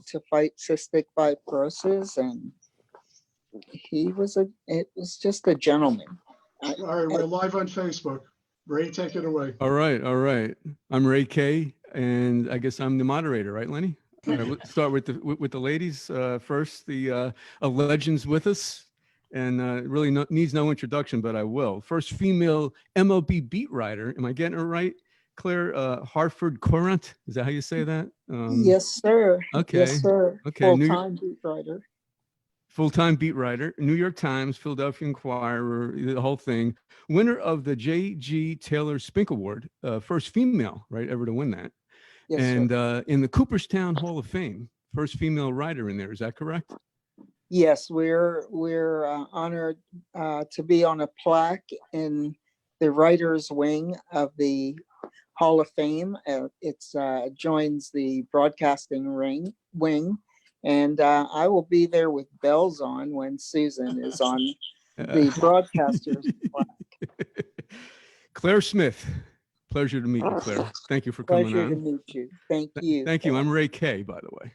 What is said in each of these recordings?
to fight cystic fibrosis, and it was just a gentleman. All right, we're live on Facebook. Ray, take it away. All right. I'm Ray K, and I guess I'm the moderator, right, Lenny? All right, let's start with the ladies first. A legend's with us, and really needs no introduction, but I will. First female MLB beat writer. Am I getting it right, Claire? Hartford Courant. Is that how you say that? Yes, sir. Okay. Yes, sir. Okay. Full-time beat writer. Full-time beat writer, New York Times, Philadelphia Inquirer, the whole thing. Winner of the J.G. Taylor Spink Award, first female, right, ever to win that. Yes, and sir. In the Cooperstown Hall of Fame, first female writer in there. Is that correct? Yes, we're honored to be on a plaque in the writers' wing of the Hall of Fame. It joins the broadcasting wing. And I will be there with bells on when Suzyn is on the broadcaster's plaque. Claire Smith. Pleasure to meet you, Claire. Thank you for coming on. Pleasure to meet you. Thank you. Thank you. I'm Ray K, by the way.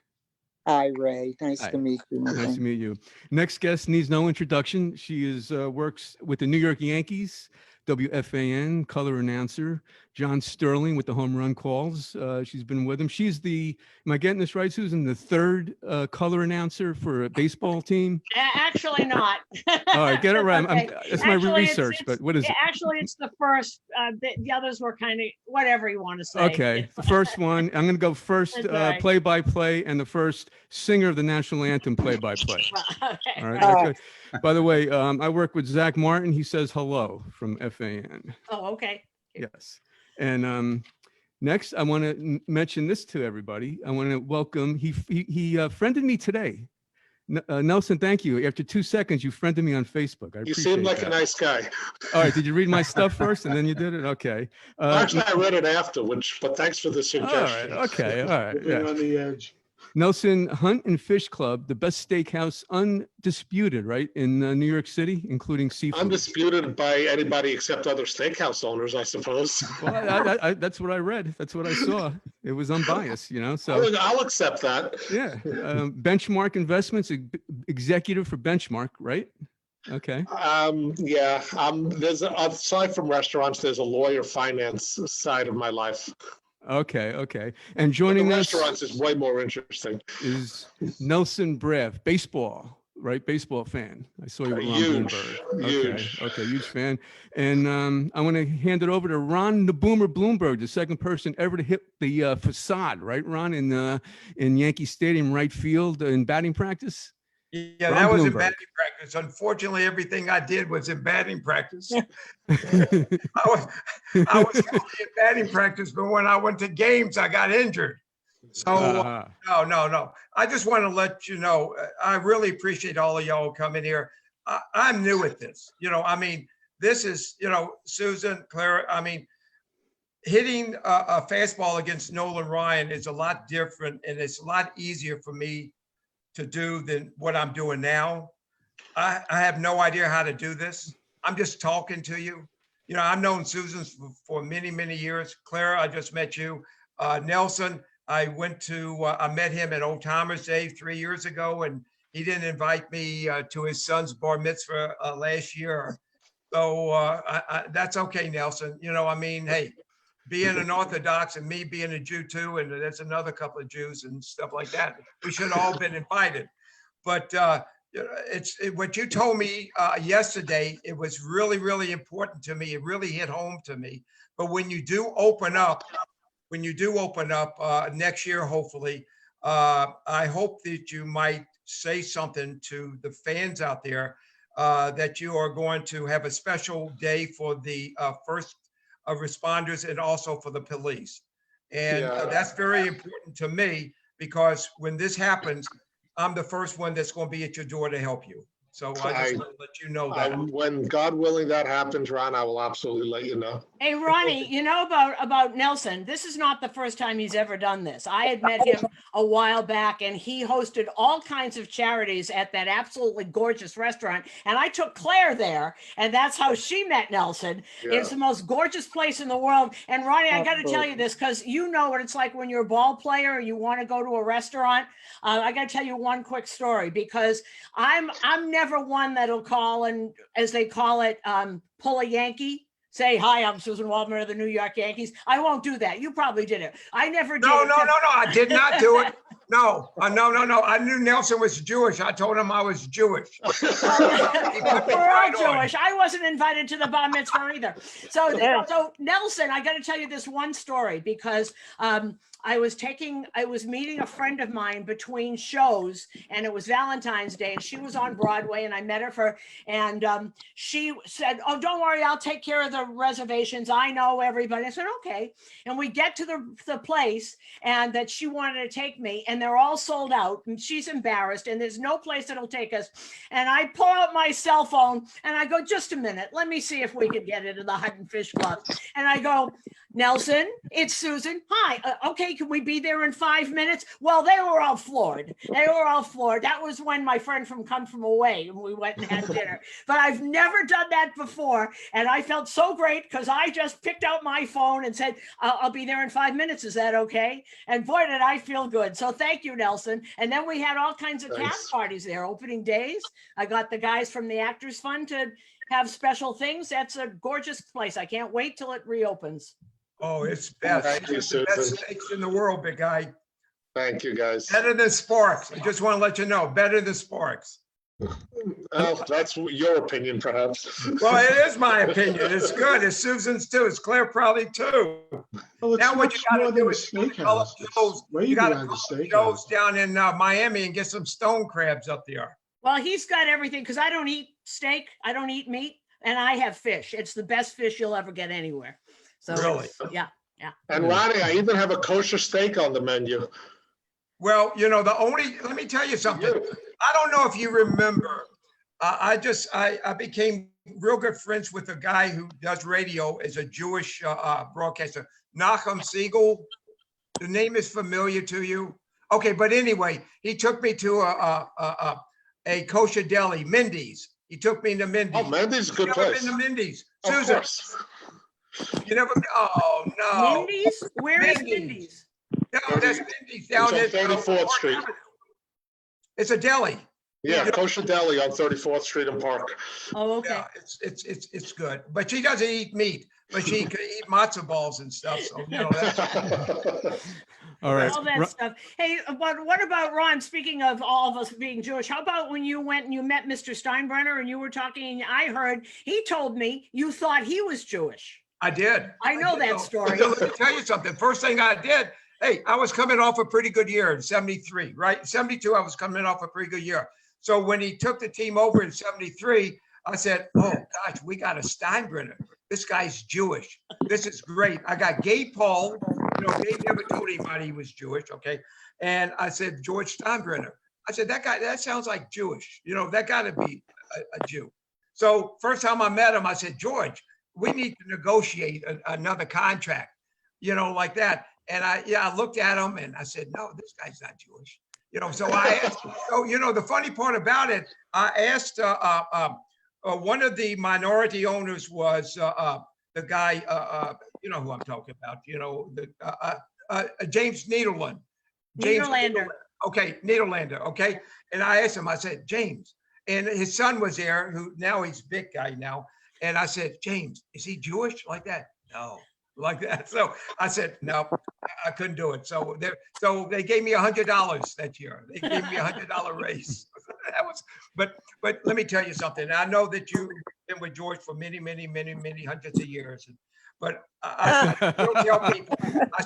Hi, Ray. Nice Hi. to meet you. Nice to meet you. Next guest needs no introduction. She works with the New York Yankees, WFAN, color announcer. John Sterling with the home run calls. She's been with him. She's am I getting this right, Suzyn? The third color announcer for a baseball team? Actually not. All right, get it right. Okay. That's my research, but what is it? Actually, it's the first. The others were kind of whatever you want to say. Okay, the first one. I'm going to go first Right. play-by-play and the first singer of the national anthem play-by-play. Okay. All right. Okay. By the way, I work with Zach Martin. He says hello from FAN. Oh, okay. Yes. And next, I want to mention this to everybody. I want to welcome. He friended me today. Nelson, thank you. After 2 seconds, you friended me on Facebook. You seem like a nice guy. All right. Did you read my stuff first and then you did it? Okay. Actually, I read it after, but thanks for the suggestion. All right. Okay. All right. Living on the edge. Nelson Hunt and Fish Club, the best steakhouse, undisputed, right, in New York City, including seafood. Undisputed by anybody except other steakhouse owners, I suppose. Well, that's what I read. That's what I saw. It was unbiased, So I'll accept that. Yeah, Benchmark Investments, executive for Benchmark, right? Okay. Yeah. There's aside from restaurants, there's a lawyer finance side of my life. Okay. And joining us restaurants is way more interesting. Is Nelson Brev, baseball, right? Baseball fan. I saw you with Ron Blomberg. Huge. Okay, huge fan. And I want to hand it over to Ron the Boomer Blomberg, the second person ever to hit the facade, right, Ron, in Yankee Stadium right field in batting practice. Yeah, Ron that was in Blomberg. batting practice. Unfortunately, everything I did was in batting practice. I was healthy in batting practice, but when I went to games, I got injured. So no. I just want to let you know, I really appreciate all of y'all coming here. I'm new at this. This is, Suzyn, Clara, hitting a fastball against Nolan Ryan is a lot different, and it's a lot easier for me to do than what I'm doing now. I have no idea how to do this. I'm just talking to you. I've known Suzyn for many, many years. Clara, I just met you. Nelson, I met him at Old Timers Day 3 years ago, and he didn't invite me to his son's bar mitzvah last year. So that's okay, Nelson. Hey, being an Orthodox and me being a Jew too, and there's another couple of Jews and stuff like that. We should have all been invited. But what you told me yesterday, it was really, really important to me. It really hit home to me. But when you do open up next year, hopefully, I hope that you might say something to the fans out there that you are going to have a special day for the first responders and also for the police. And that's very important to me, because when this happens, I'm the first one that's going to be at your door to help you. So I just want to let you know that. When God willing that happens, Ron, I will absolutely let you know. Hey, Ronnie, you know about Nelson, this is not the first time he's ever done this. I had met him a while back and he hosted all kinds of charities at that absolutely gorgeous restaurant. And I took Claire there and that's how she met Nelson. Yeah. It's the most gorgeous place in the world. And Ronnie, I got to tell you this because you know what it's like when you're a ball player, you want to go to a restaurant. I got to tell you one quick story because I'm never one that'll call and, as they call it, pull a Yankee. Say, hi, I'm Suzyn Waldman of the New York Yankees. I won't do that. You probably did it. I never did. No, I did not do it. No. I knew Nelson was Jewish. I told him I was Jewish. He put me We're all right on. Jewish. I wasn't invited to the bar mitzvah either. So Nelson, I got to tell you this one story because I was meeting a friend of mine between shows and it was Valentine's Day and she was on Broadway and I met her and she said, oh, don't worry, I'll take care of the reservations. I know everybody. I said, okay. And we get to the place and that she wanted to take me and they're all sold out and she's embarrassed and there's no place that'll take us. And I pull out my cell phone and I go, just a minute, let me see if we can get into the Hunt and Fish Club. And I go, Nelson, it's Suzyn. Hi. Okay, can we be there in 5 minutes? Well, they were all floored. That was when my friend come from away and we went and had dinner. But I've never done that before. And I felt so great because I just picked out my phone and said, I'll be there in 5 minutes. Is that okay? And boy, did I feel good. So thank you, Nelson. And then we had all kinds of cast parties there, opening days. I got the guys from the Actors Fund to have special things. That's a gorgeous place. I can't wait till it reopens. Oh, it's best. Thank you, It's the best Suzyn. steaks in the world, big guy. Thank you, guys. Better than Sparks. I just want to let you know, better than Sparks. Well, that's your opinion, perhaps. Well, it is my opinion. It's good. It's Suzyn's too. It's Claire probably too. Well, it's Now what you much got more to than do a is call steakhouse. up It's Joe's. way You got to beyond a call up steakhouse. Joe's down in Miami and get some stone crabs up there. Well, he's got everything because I don't eat steak. I don't eat meat and I have fish. It's the best fish you'll ever get anywhere. So Really? yeah. And Ronnie, I even have a kosher steak on the menu. Well, let me tell you something. I don't know if you remember, I became real good friends with a guy who does radio as a Jewish broadcaster, Nachum Siegel. The name is familiar to you. Okay, but anyway, he took me to a kosher deli, Mindy's. He took me to Mindy's. Oh, Mandy's a good You've never place. been to Mindy's. Of Suzyn, course. you never, oh, no. Mindy's? Where is Mindy's. Mindy's? No, that's Mindy's down It's at on 34th Street. It's a deli. Yeah, kosher deli on 34th Street in Park. Oh, okay. Yeah, it's good. But she doesn't eat meat, but she could eat matzo balls and stuff. So, that's, All right. All that stuff. Hey, but what about Ron? Speaking of all of us being Jewish, how about when you went and you met Mr. Steinbrenner and you were talking, and I heard he told me you thought he was Jewish. I did. I know did that story. Let me tell you something. First thing I did, hey, I was coming off a pretty good year in 73, right? 72, I was coming off a pretty good year. So when he took the team over in 73, I said, oh gosh, we got a Steinbrenner. This guy's Jewish. This is great. I got Gabe Paul. Gabe never told anybody he was Jewish, okay? And I said, George Steinbrenner. I said, that guy, that sounds like Jewish. That got to be a Jew. So first time I met him, I said, George, we need to negotiate another contract, like that. And I looked at him and I said, no, this guy's not Jewish. So I asked, the funny part about it, I asked one of the minority owners was the guy, you know who I'm talking about, James Niederland. Niederlander. Okay, Niederlander, okay. And I asked him, I said, James, and his son was there, who now he's a big guy now. And I said, James, is he Jewish like that? No, like that. So I said, no, I couldn't do it. So they gave me $100 that year. They gave me $100 raise. That was, but let me tell you something. I know that you've been with George for many, many, many, many hundreds of years. But I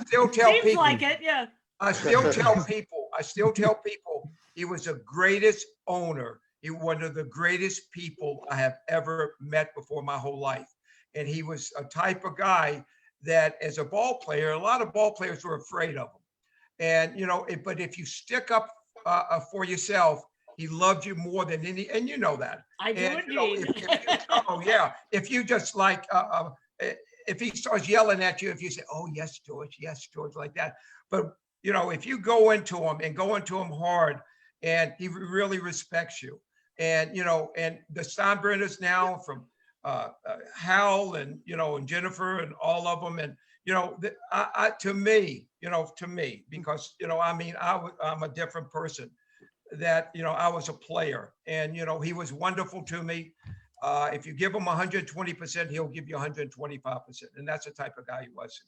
still tell people, Seems like it, yeah. I still tell people he was the greatest owner. He was one of the greatest people I have ever met before my whole life. And he was a type of guy that as a ball player, a lot of ball players were afraid of him. And, but if you stick up for yourself, he loved you more than any, and you know that. I do And, indeed. if you just like, if he starts yelling at you, if you say, "Oh yes, George," like that. But you know, if you go into him hard, and he really respects you, and you know, and the Steinbrenners now from Hal and you know, and Jennifer and all of them, and you know, to me, because you know, I mean, I'm a different person. That you know, I was a player, and you know, he was wonderful to me. If you give him 120%, he'll give you 125%, and that's the type of guy he was.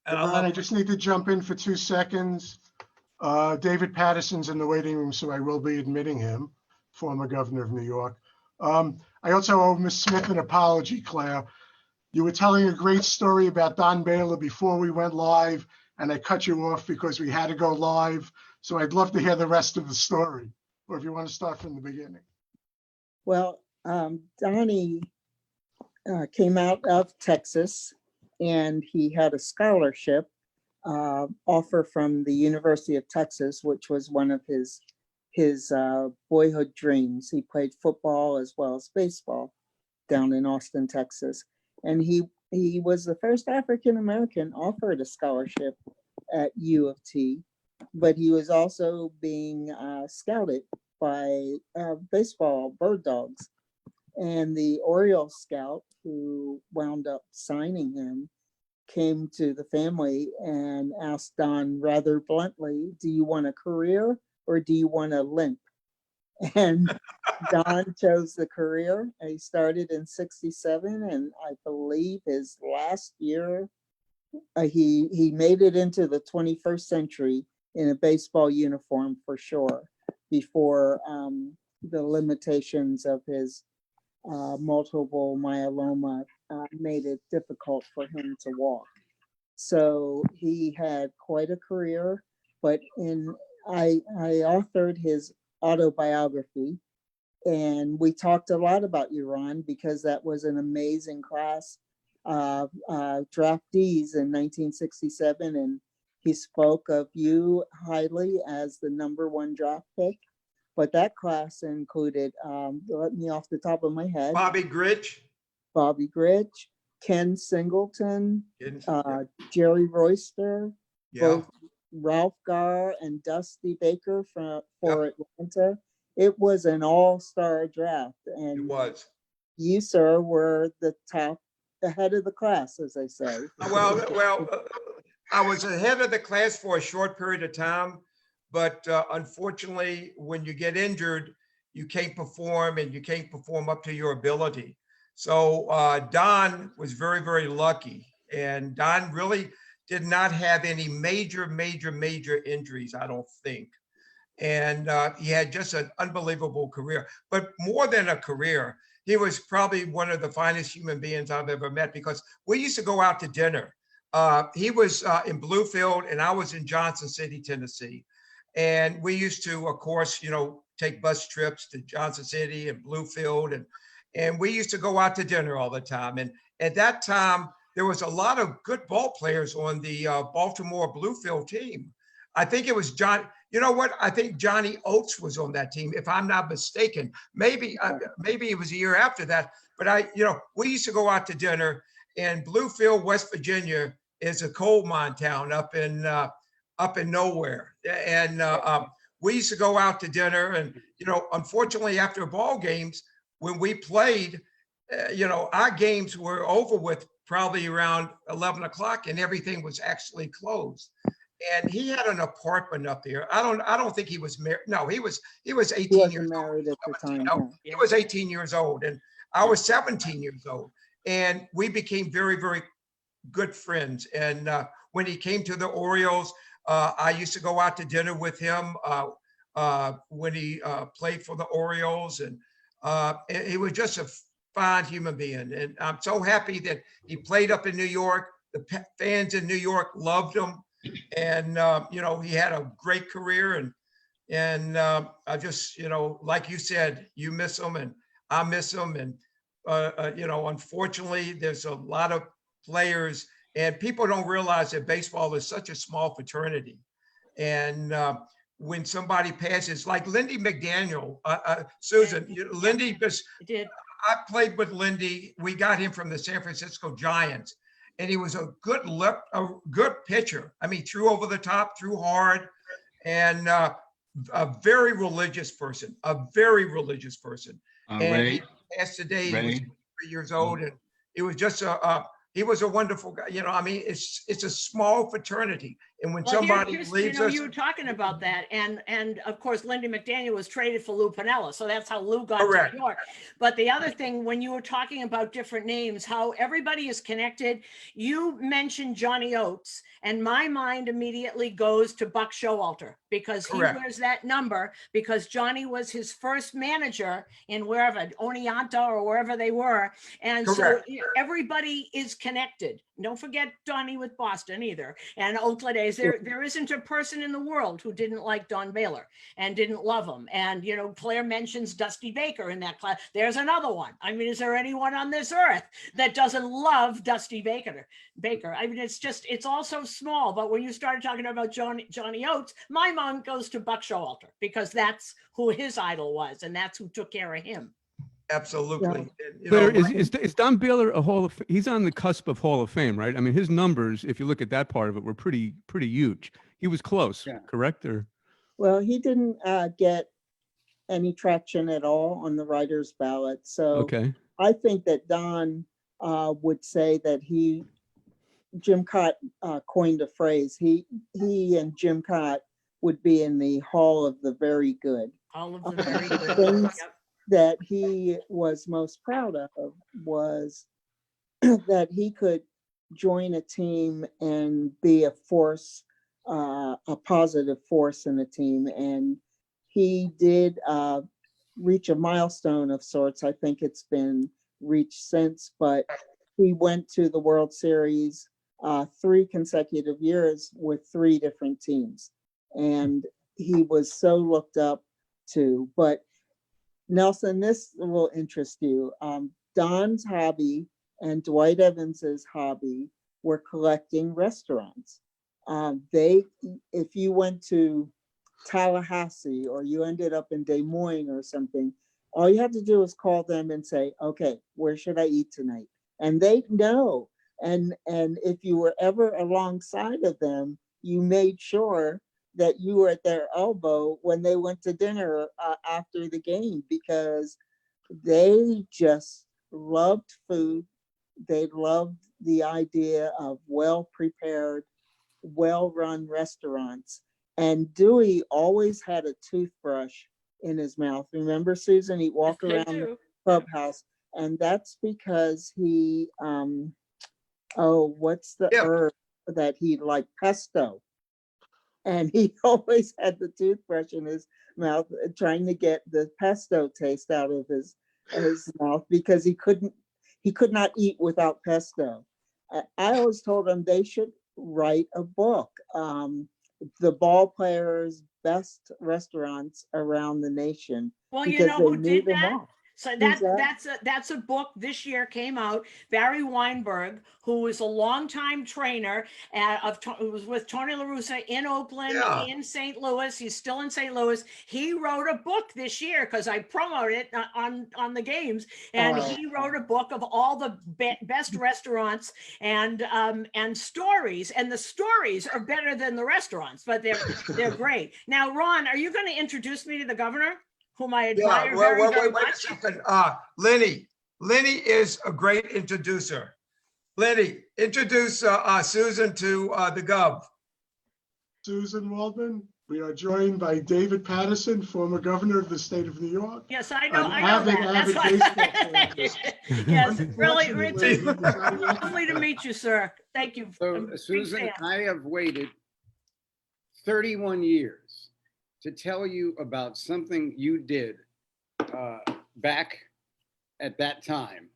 And I just need to jump in for 2 seconds. David Paterson's in the waiting room, so I will be admitting him, former governor of New York. I also owe Ms. Smith an apology, Claire. You were telling a great story about Don Baylor before we went live, and I cut you off because we had to go live. So I'd love to hear the rest of the story, or if you want to start from the beginning. Well, Donnie came out of Texas, and he had a scholarship offer from the University of Texas, which was one of his boyhood dreams. He played football as well as baseball down in Austin, Texas, and he was the first African American offered a scholarship at U of T, but he was also being scouted by baseball bird dogs. And the Orioles scout who wound up signing him came to the family and asked Don rather bluntly, "Do you want a career or do you want a limp?" And Don chose the career. He started in '67, and I believe his last year, he made it into the 21st century in a baseball uniform for sure, before the limitations of his multiple myeloma made it difficult for him to walk. So he had quite a career, but I authored his autobiography, and we talked a lot about you, Ron, because that was an amazing class of draftees in 1967, and he spoke of you highly as the #1 draft pick. But that class included, let me off the top of my head, Bobby Grich, Ken Singleton, Jerry Royster, both Ralph Garr and Dusty Baker for Atlanta. It was an all-star draft, and it was. you, sir, were the head of the class, as they say. Well, I was ahead of the class for a short period of time, but unfortunately, when you get injured, you can't perform, and you can't perform up to your ability. So Don was very, very lucky, and Don really did not have any major injuries, I don't think. And he had just an unbelievable career, but more than a career, he was probably one of the finest human beings I've ever met, because we used to go out to dinner. He was in Bluefield, and I was in Johnson City, Tennessee. And we used to, of course, you know, take bus trips to Johnson City and Bluefield, and we used to go out to dinner all the time. And at that time, there was a lot of good ball players on the Baltimore Bluefield team. I think it was John. You know what? I think Johnny Oates was on that team, if I'm not mistaken. Maybe it was a year after that. But we used to go out to dinner, and Bluefield, West Virginia, is a coal mine town up in nowhere. And we used to go out to dinner, and unfortunately, after ball games, when we played, our games were over with probably around 11 o'clock, and everything was actually closed. And he had an apartment up there. I don't think he was married. No, he was 18 years married old. at the time. No, he was 18 years old, and I was 17 years old. And we became very, very good friends. And when he came to the Orioles, I used to go out to dinner with him when he played for the Orioles. And he was just a fine human being. And I'm so happy that he played up in New York. The fans in New York loved him. And, he had a great career. And I just, like you said, you miss him and I miss him. And, unfortunately, there's a lot of players, and people don't realize that baseball is such a small fraternity. And when somebody passes, like Lindy McDaniel, Suzyn, Lindy, I played with Lindy. We got him from the San Francisco Giants. and he was a good pitcher. I mean, threw over the top, threw hard, and a very religious person, And Ray, he passed today. He was Ray. 3 years old, and it was just he was a wonderful guy. You know, I mean, it's a small fraternity, and when Well, somebody here's, leaves us, you were talking about that, and of course, Lindy McDaniel was traded for Lou Piniella, so that's how Lou got Correct. to New York. But the other thing, when you were talking about different names, how everybody is connected, you mentioned Johnny Oates, and my mind immediately goes to Buck Showalter because Correct. he wears that number because Johnny was his first manager in wherever, Oneonta or wherever they were, and Correct. so everybody is connected. Don't forget Donnie with Boston either. And Oakland A's, there isn't a person in the world who didn't like Don Baylor and didn't love him. And, you know, Claire mentions Dusty Baker in that class. There's another one. I mean, is there anyone on this earth that doesn't love Dusty Baker? I mean, it's all so small. But when you started talking about Johnny Oates, my mind goes to Buck Showalter because that's who his idol was. And that's who took care of him. absolutely. You Claire, know, is Don Baylor a he's on the cusp of Hall of Fame, right? I mean, his numbers, if you look at that part of it, were pretty huge. He was close, Yeah. correct? Or Well, he didn't get any traction at all on the writer's ballot. So okay. I think that Don would say that Jim Cott coined a phrase. He and Jim Cott would be in the Hall of the Very Good. All of the very good. Things Yep. that he was most proud of was that he could join a team and be a force, a positive force in a team. And he did reach a milestone of sorts. I think it's been reached since, but he went to the World Series 3 consecutive years with 3 different teams. And he was so looked up to. But Nelson, this will interest you. Don's hobby and Dwight Evans's hobby were collecting restaurants. If you went to Tallahassee or you ended up in Des Moines or something, all you had to do was call them and say, okay, where should I eat tonight? And they know. And if you were ever alongside of them, you made sure that you were at their elbow when they went to dinner after the game, because they just loved food. They loved the idea of well-prepared, well-run restaurants. And Dewey always had a toothbrush in his mouth. Remember, Suzyn? He'd walk Yes, I around do. the clubhouse, and that's because he, what's the Yeah. herb that he liked? Pesto. And he always had the toothbrush in his mouth, trying to get the pesto taste out of his mouth because he could not eat without pesto. I always told him they should write a book, the ball players' best restaurants around the nation. Well, you because know they who knew did them that? all. So Who's that? that's a book this year came out. Barry Weinberg, who is a longtime trainer who was with Tony La Russa in Oakland, Yeah. in St. Louis. He's still in St. Louis. He wrote a book this year because I promoted it on the games, and Oh. he wrote a book of all the best restaurants and stories. And the stories are better than the restaurants, but they're great. Now, Ron, are you going to introduce me to the governor, whom I admire very, very wait a much? second. Lenny is a great introducer. Lenny, introduce Suzyn to the Gov. Suzyn Waldman. We are joined by David Paterson, former governor of the state of New York. Yes, I know. An I know that. That's avid why. baseball Yes, really, Unfortunately, Richard. he decided not to- Lovely to meet you, sir. Thank you. So, I'm a big Suzyn, fan. I have waited 31 years to tell you about something you did back at that time,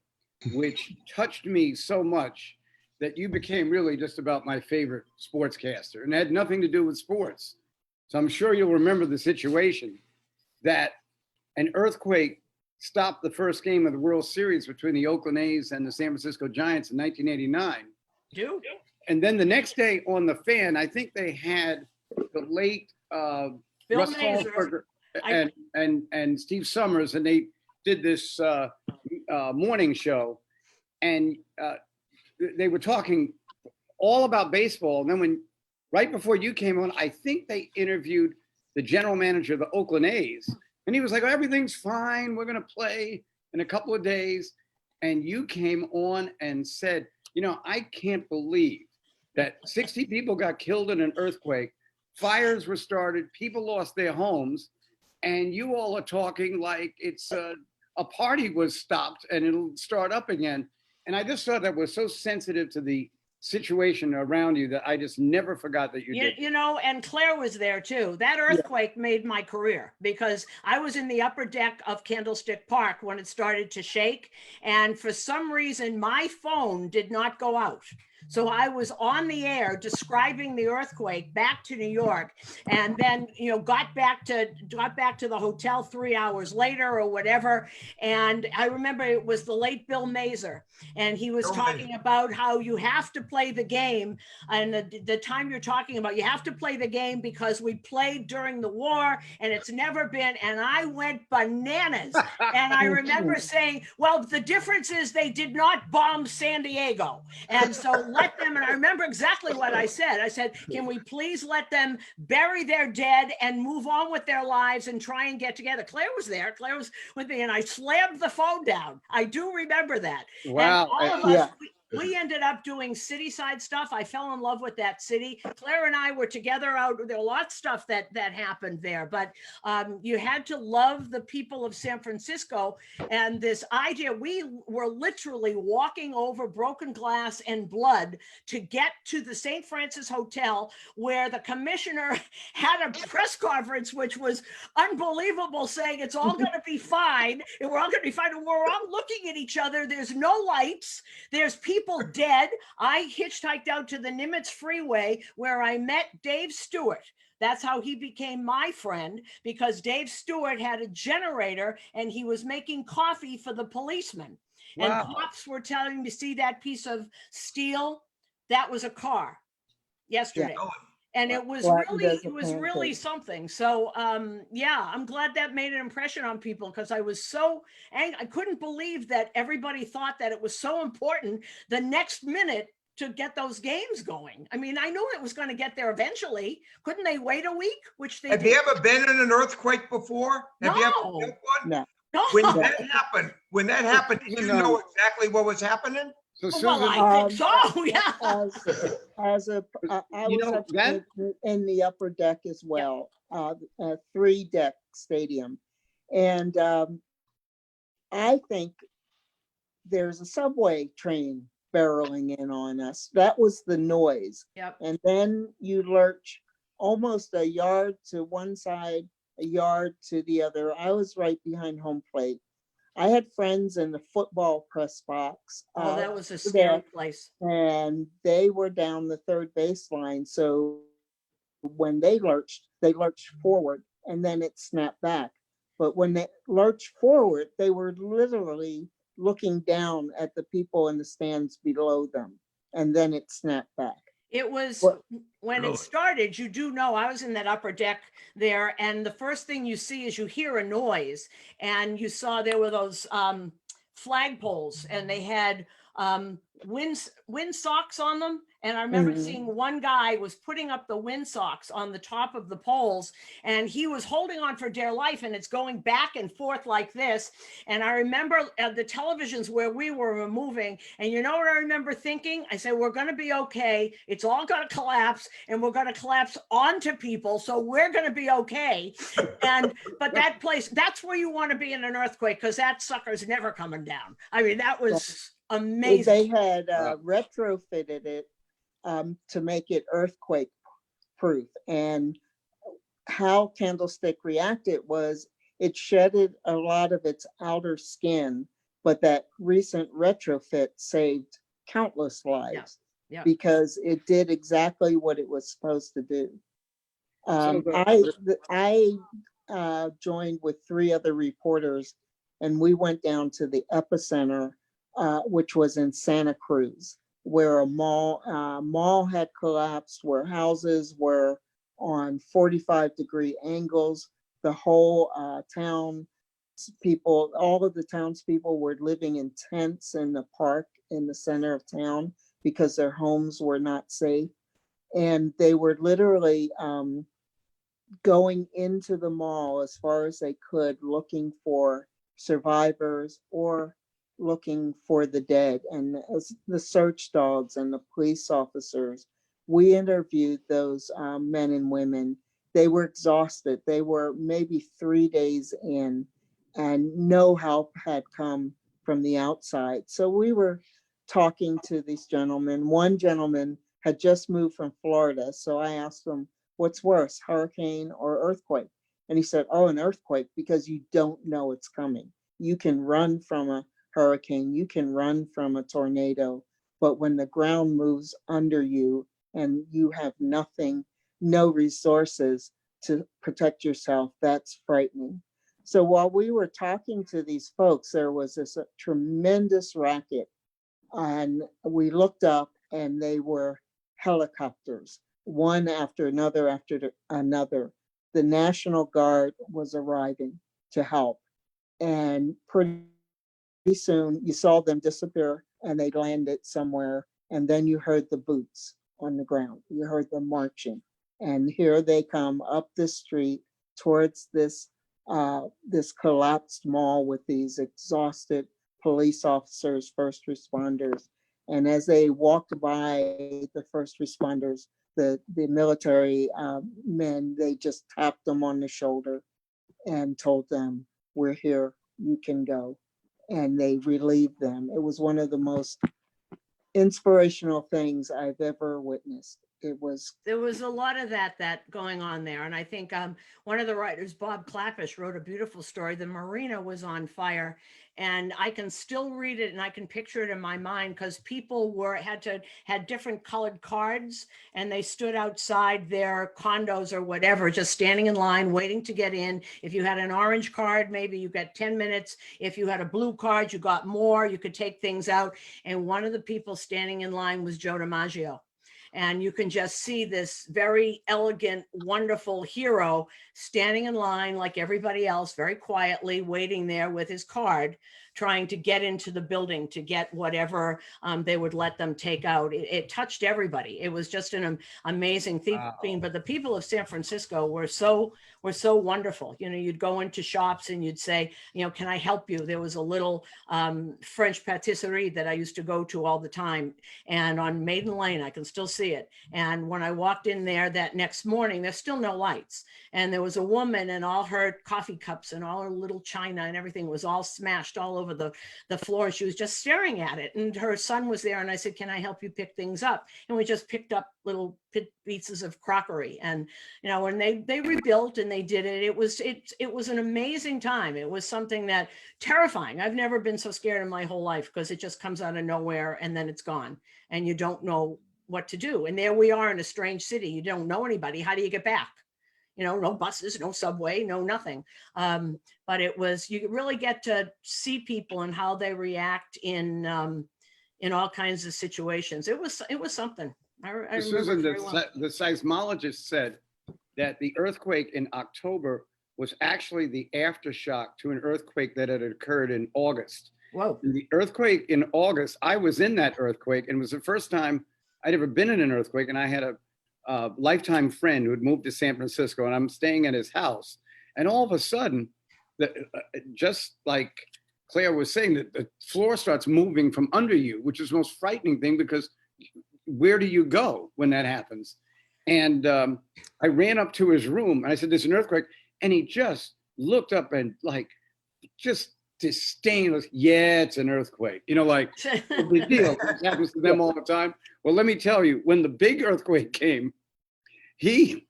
which touched me so much that you became really just about my favorite sportscaster, and it had nothing to do with sports. So I'm sure you'll remember the situation that an earthquake stopped the first game of the World Series between the Oakland A's and the San Francisco Giants in 1989. Do? And then the next day on the Fan, I think they had the late Bill Russ Mazer. Salzberger and Steve Summers, and they did this morning show. And they were talking all about baseball. And then right before you came on, I think they interviewed the general manager of the Oakland A's. And he was like, oh, everything's fine. We're going to play in a couple of days. And you came on and said, I can't believe that 60 people got killed in an earthquake. Fires were started. People lost their homes. And you all are talking like it's a party was stopped and it'll start up again. And I just thought that was so sensitive to the situation around you that I just never forgot that you did. And Claire was there too. That earthquake made my career because I was in the upper deck of Candlestick Park when it started to shake. And for some reason, my phone did not go out. So I was on the air describing the earthquake back to New York, and then got back to the hotel 3 hours later or whatever. And I remember it was the late Bill Mazer, and he was talking about how you have to play the game. And the time you're talking about, you have to play the game because we played during the war, and it's never been. And I went bananas. And I remember saying, well, the difference is they did not bomb San Diego, and so let them, and I remember exactly what I said. I said, can we please let them bury their dead and move on with their lives and try and get together? Claire was there. Claire was with me, and I slammed the phone down. I do remember that. Wow. And all of us, we ended up doing city side stuff. I fell in love with that city. Claire and I were together out. There were lots of stuff that happened there, but you had to love the people of San Francisco. And this idea, we were literally walking over broken glass and blood to get to the St. Francis Hotel, where the commissioner had a press conference, which was unbelievable, saying it's all going to be fine. And we're all going to be fine. And we're all looking at each other. There's no lights. There's people dead. I hitchhiked out to the Nimitz Freeway where I met Dave Stewart. That's how he became my friend, because Dave Stewart had a generator and he was making coffee for the policemen. Wow. And cops were telling me to see that piece of steel. That was a car yesterday. Oh, And it was really something. So I'm glad that made an impression on people, because I was so angry. I couldn't believe that everybody thought that it was so important the next minute to get those games going. I mean, I knew it was going to get there eventually. Couldn't they wait a week? Which they Have did. you ever been in an earthquake before? Have you ever No. been one? No. No. When that happened, did you know exactly what was happening? So Well, Suzyn, I think so. Yeah. I was up in the upper deck as well, a 3-deck stadium. And I think there's a subway train barreling in on us. That was the noise. Yep. And then you lurch almost a yard to one side, a yard to the other. I was right behind home plate. I had friends in the football press box. Oh, that was a scary place. And they were down the third baseline. So when they lurched forward and then it snapped back. But when they lurched forward, they were literally looking down at the people in the stands below them. And then it snapped back. It was when Really? it started, you do know, I was in that upper deck there, and the first thing you see is you hear a noise, and you saw there were those flagpoles, and they had wind socks on them. And I remember seeing one guy was putting up the wind socks on the top of the poles, and he was holding on for dear life, and it's going back and forth like this. And I remember the televisions where we were moving, and you know what I remember thinking? I said, we're going to be okay. It's all going to collapse, and we're going to collapse onto people. So we're going to be okay. But that place, that's where you want to be in an earthquake, because that sucker's never coming down. I mean, that was amazing. They had retrofitted it to make it earthquake proof. And how Candlestick reacted was it shedded a lot of its outer skin, but that recent retrofit saved countless lives because it did exactly what it was supposed to do. I joined with 3 other reporters, and we went down to the epicenter, which was in Santa Cruz, where a mall had collapsed, where houses were on 45-degree angles. The whole town people, all of the townspeople were living in tents in the park in the center of town because their homes were not safe. And they were literally going into the mall as far as they could, looking for survivors or looking for the dead. And as the search dogs and the police officers, we interviewed those men and women. They were exhausted. They were maybe 3 days in, and no help had come from the outside. So we were talking to these gentlemen. One gentleman had just moved from Florida. So I asked him, what's worse, hurricane or earthquake? And he said, oh, an earthquake, because you don't know it's coming. You can run from a hurricane, you can run from a tornado, but when the ground moves under you and you have nothing, no resources to protect yourself, that's frightening. So while we were talking to these folks, there was this tremendous racket, and we looked up and they were helicopters, one after another. The National Guard was arriving to help. And pretty soon you saw them disappear and they landed somewhere. And then you heard the boots on the ground. You heard them marching. And here they come up the street towards this collapsed mall with these exhausted police officers, first responders. And as they walked by the first responders, the military men, they just tapped them on the shoulder and told them, we're here, you can go. And they relieved them. It was one of the most inspirational things I've ever witnessed. There was a lot of that going on there. And I think one of the writers, Bob Clappish, wrote a beautiful story. The marina was on fire, and I can still read it and I can picture it in my mind, because people had different colored cards, and they stood outside their condos or whatever, just standing in line, waiting to get in. If you had an orange card, maybe you got 10 minutes. If you had a blue card, you got more, you could take things out. And one of the people standing in line was Joe DiMaggio. And you can just see this very elegant, wonderful hero standing in line like everybody else, very quietly waiting there with his card, trying to get into the building to get whatever they would let them take out. It touched everybody. It was just an amazing theme. Wow. But the people of San Francisco were so wonderful. You know, you'd go into shops and you'd say, you know, can I help you? There was a little French patisserie that I used to go to all the time. And on Maiden Lane, I can still see it. And when I walked in there that next morning, there's still no lights. And there was a woman, and all her coffee cups and all her little china and everything was all smashed all over the floor. She was just staring at it. And her son was there. And I said, can I help you pick things up? And we just picked up little pieces of crockery. And, you know, when they rebuilt and they did it, it was an amazing time. It was something that terrifying. I've never been so scared in my whole life, because it just comes out of nowhere and then it's gone and you don't know what to do. And there we are in a strange city. You don't know anybody. How do you get back? You know, no buses, no subway, no nothing. But you really get to see people and how they react in all kinds of situations. It was something. Suzyn, the seismologist said that the earthquake in October was actually the aftershock to an earthquake that had occurred in August. Whoa. And the earthquake in August, I was in that earthquake, and it was the first time I'd ever been in an earthquake. And I had a lifetime friend who had moved to San Francisco, and I'm staying at his house. And all of a sudden, just like Claire was saying, that the floor starts moving from under you, which is the most frightening thing, because where do you go when that happens? And I ran up to his room and I said, there's an earthquake. And he just looked up and like, just disdainless. Yeah, it's an earthquake. You know, like, no big deal. It happens to them all the time. Well, let me tell you, when the big earthquake came, he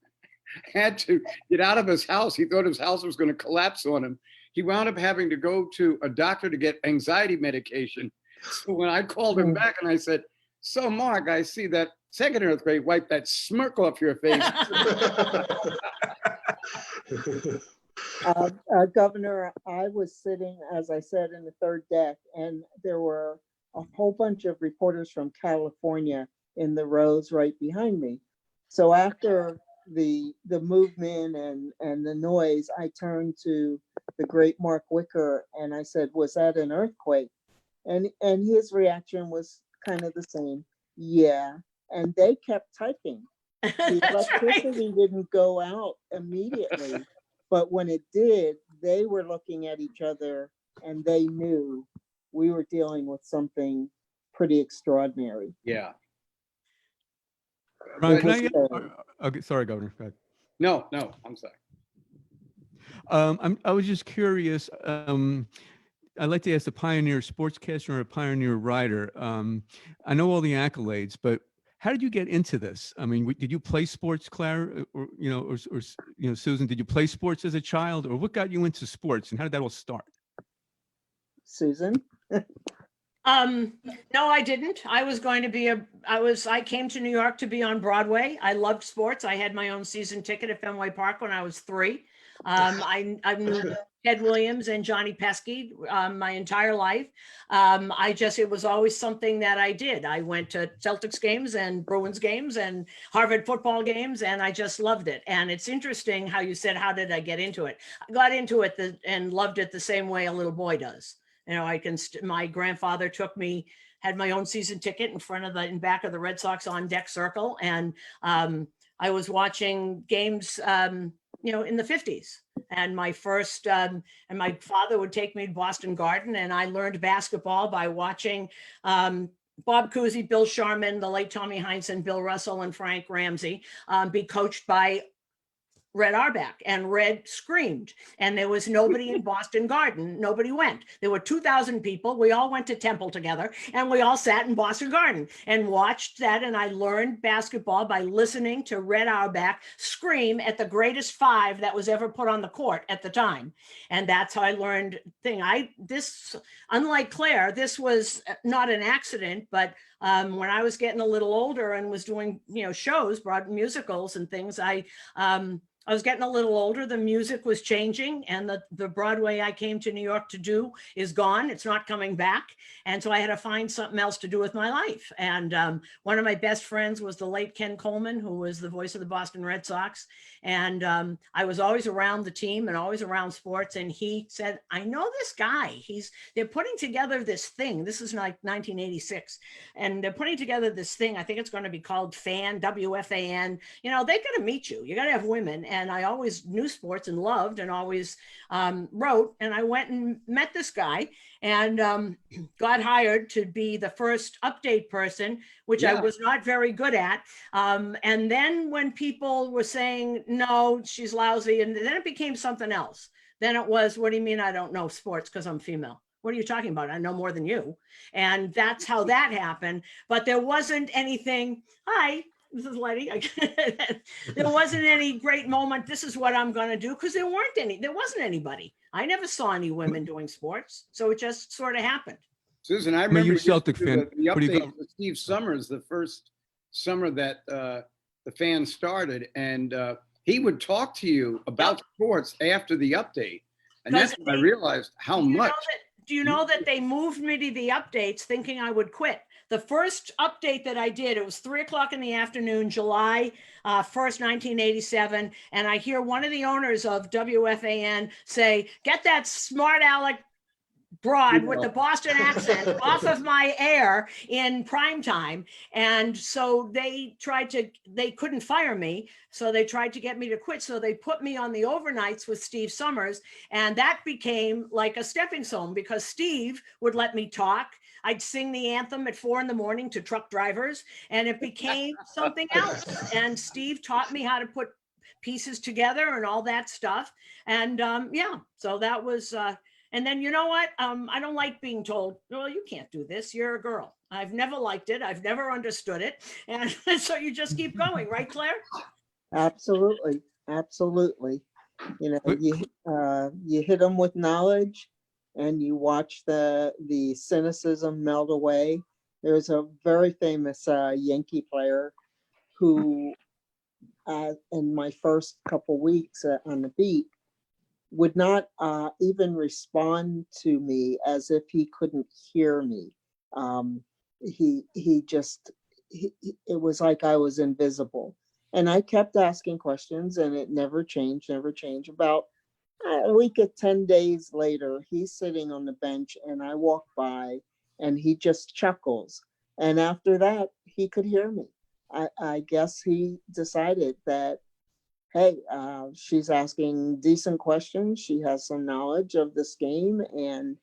had to get out of his house. He thought his house was going to collapse on him. He wound up having to go to a doctor to get anxiety medication. So when I called him back and I said, so Mark, I see that second earthquake wiped that smirk off your face. Governor, I was sitting, as I said, in the third deck, and there were a whole bunch of reporters from California in the rows right behind me. So after the movement and the noise, I turned to the great Mark Wicker, and I said, "Was that an earthquake?" And his reaction was kind of the same. Yeah. And they kept typing. The That's right. electricity didn't go out immediately, but when it did, they were looking at each other and they knew we were dealing with something pretty extraordinary. Yeah. Ron, But- can I, But- okay, sorry, Governor. Go ahead. No, I'm sorry. I was just curious. I'd like to ask the pioneer sportscaster or a pioneer writer. I know all the accolades, but how did you get into this? I mean, did you play sports, Claire, or Suzyn? Did you play sports as a child, or what got you into sports, and how did that all start? Suzyn? No, I didn't. I was going to be I came to New York to be on Broadway. I loved sports. I had my own season ticket at Fenway Park when I was 3. I knew Ted Williams and Johnny Pesky my entire life. It was always something that I did. I went to Celtics games and Bruins games and Harvard football games, and I just loved it. And it's interesting how you said, how did I get into it? I got into it and loved it the same way a little boy does. You know, my grandfather had my own season ticket in back of the Red Sox on deck circle. And I was watching games, in the 50s. And my first, and my father would take me to Boston Garden, and I learned basketball by watching Bob Cousy, Bill Sharman, the late Tommy Heinsohn, Bill Russell, and Frank Ramsey be coached by Red Auerbach, and Red screamed, and there was nobody in Boston Garden. Nobody went. There were 2,000 people. We all went to Temple together, and we all sat in Boston Garden and watched that. And I learned basketball by listening to Red Auerbach scream at the greatest 5 that was ever put on the court at the time. And that's how I learned unlike Claire, this was not an accident, but when I was getting a little older and was doing, shows, broad musicals and things, I was getting a little older, the music was changing, and the Broadway I came to New York to do is gone. It's not coming back. And so I had to find something else to do with my life. And one of my best friends was the late Ken Coleman, who was the voice of the Boston Red Sox. And I was always around the team and always around sports. And he said, I know this guy. They're putting together this thing. This is like 1986. And they're putting together this thing. I think it's going to be called FAN, WFAN. They got to meet you. You got to have women. And I always knew sports and loved and always wrote. And I went and met this guy and got hired to be the first update person, which I was not very good at. And then when people were saying, no, she's lousy, and then it became something else. Then it was, what do you mean I don't know sports because I'm female? What are you talking about? I know more than you. And that's how that happened. But there wasn't anything, hi, this is Letty. There wasn't any great moment. This is what I'm going to do, because there wasn't anybody. I never saw any women doing sports. So it just sort of happened. Suzyn, I remember you Celtic fan. the What do you update with Steve Summers, the first summer that the fan started, and he would talk to you about sports after the update. And that's when I realized how much. Do you know that they moved me to the updates thinking I would quit? The first update that I did, it was 3:00 in the afternoon, July 1st, 1987. And I hear one of the owners of WFAN say, get that smart aleck broad with the Boston accent off of my air in prime time. And so they couldn't fire me. So they tried to get me to quit. So they put me on the overnights with Steve Summers. And that became like a stepping stone, because Steve would let me talk. I'd sing the anthem at 4 a.m. to truck drivers, and it became something else. And Steve taught me how to put pieces together and all that stuff. And so that was, and then, you know what? I don't like being told, well, you can't do this. You're a girl. I've never liked it. I've never understood it. And so you just keep going, right, Claire? Absolutely. Absolutely. You hit them with knowledge and you watch the cynicism melt away. There's a very famous Yankee player who, in my first couple weeks on the beat, would not even respond to me, as if he couldn't hear me. It was like I was invisible. And I kept asking questions, and it never changed. About A week at 10 days later, he's sitting on the bench and I walk by and he just chuckles. And after that, he could hear me. I guess he decided that, hey, she's asking decent questions. She has some knowledge of this game, and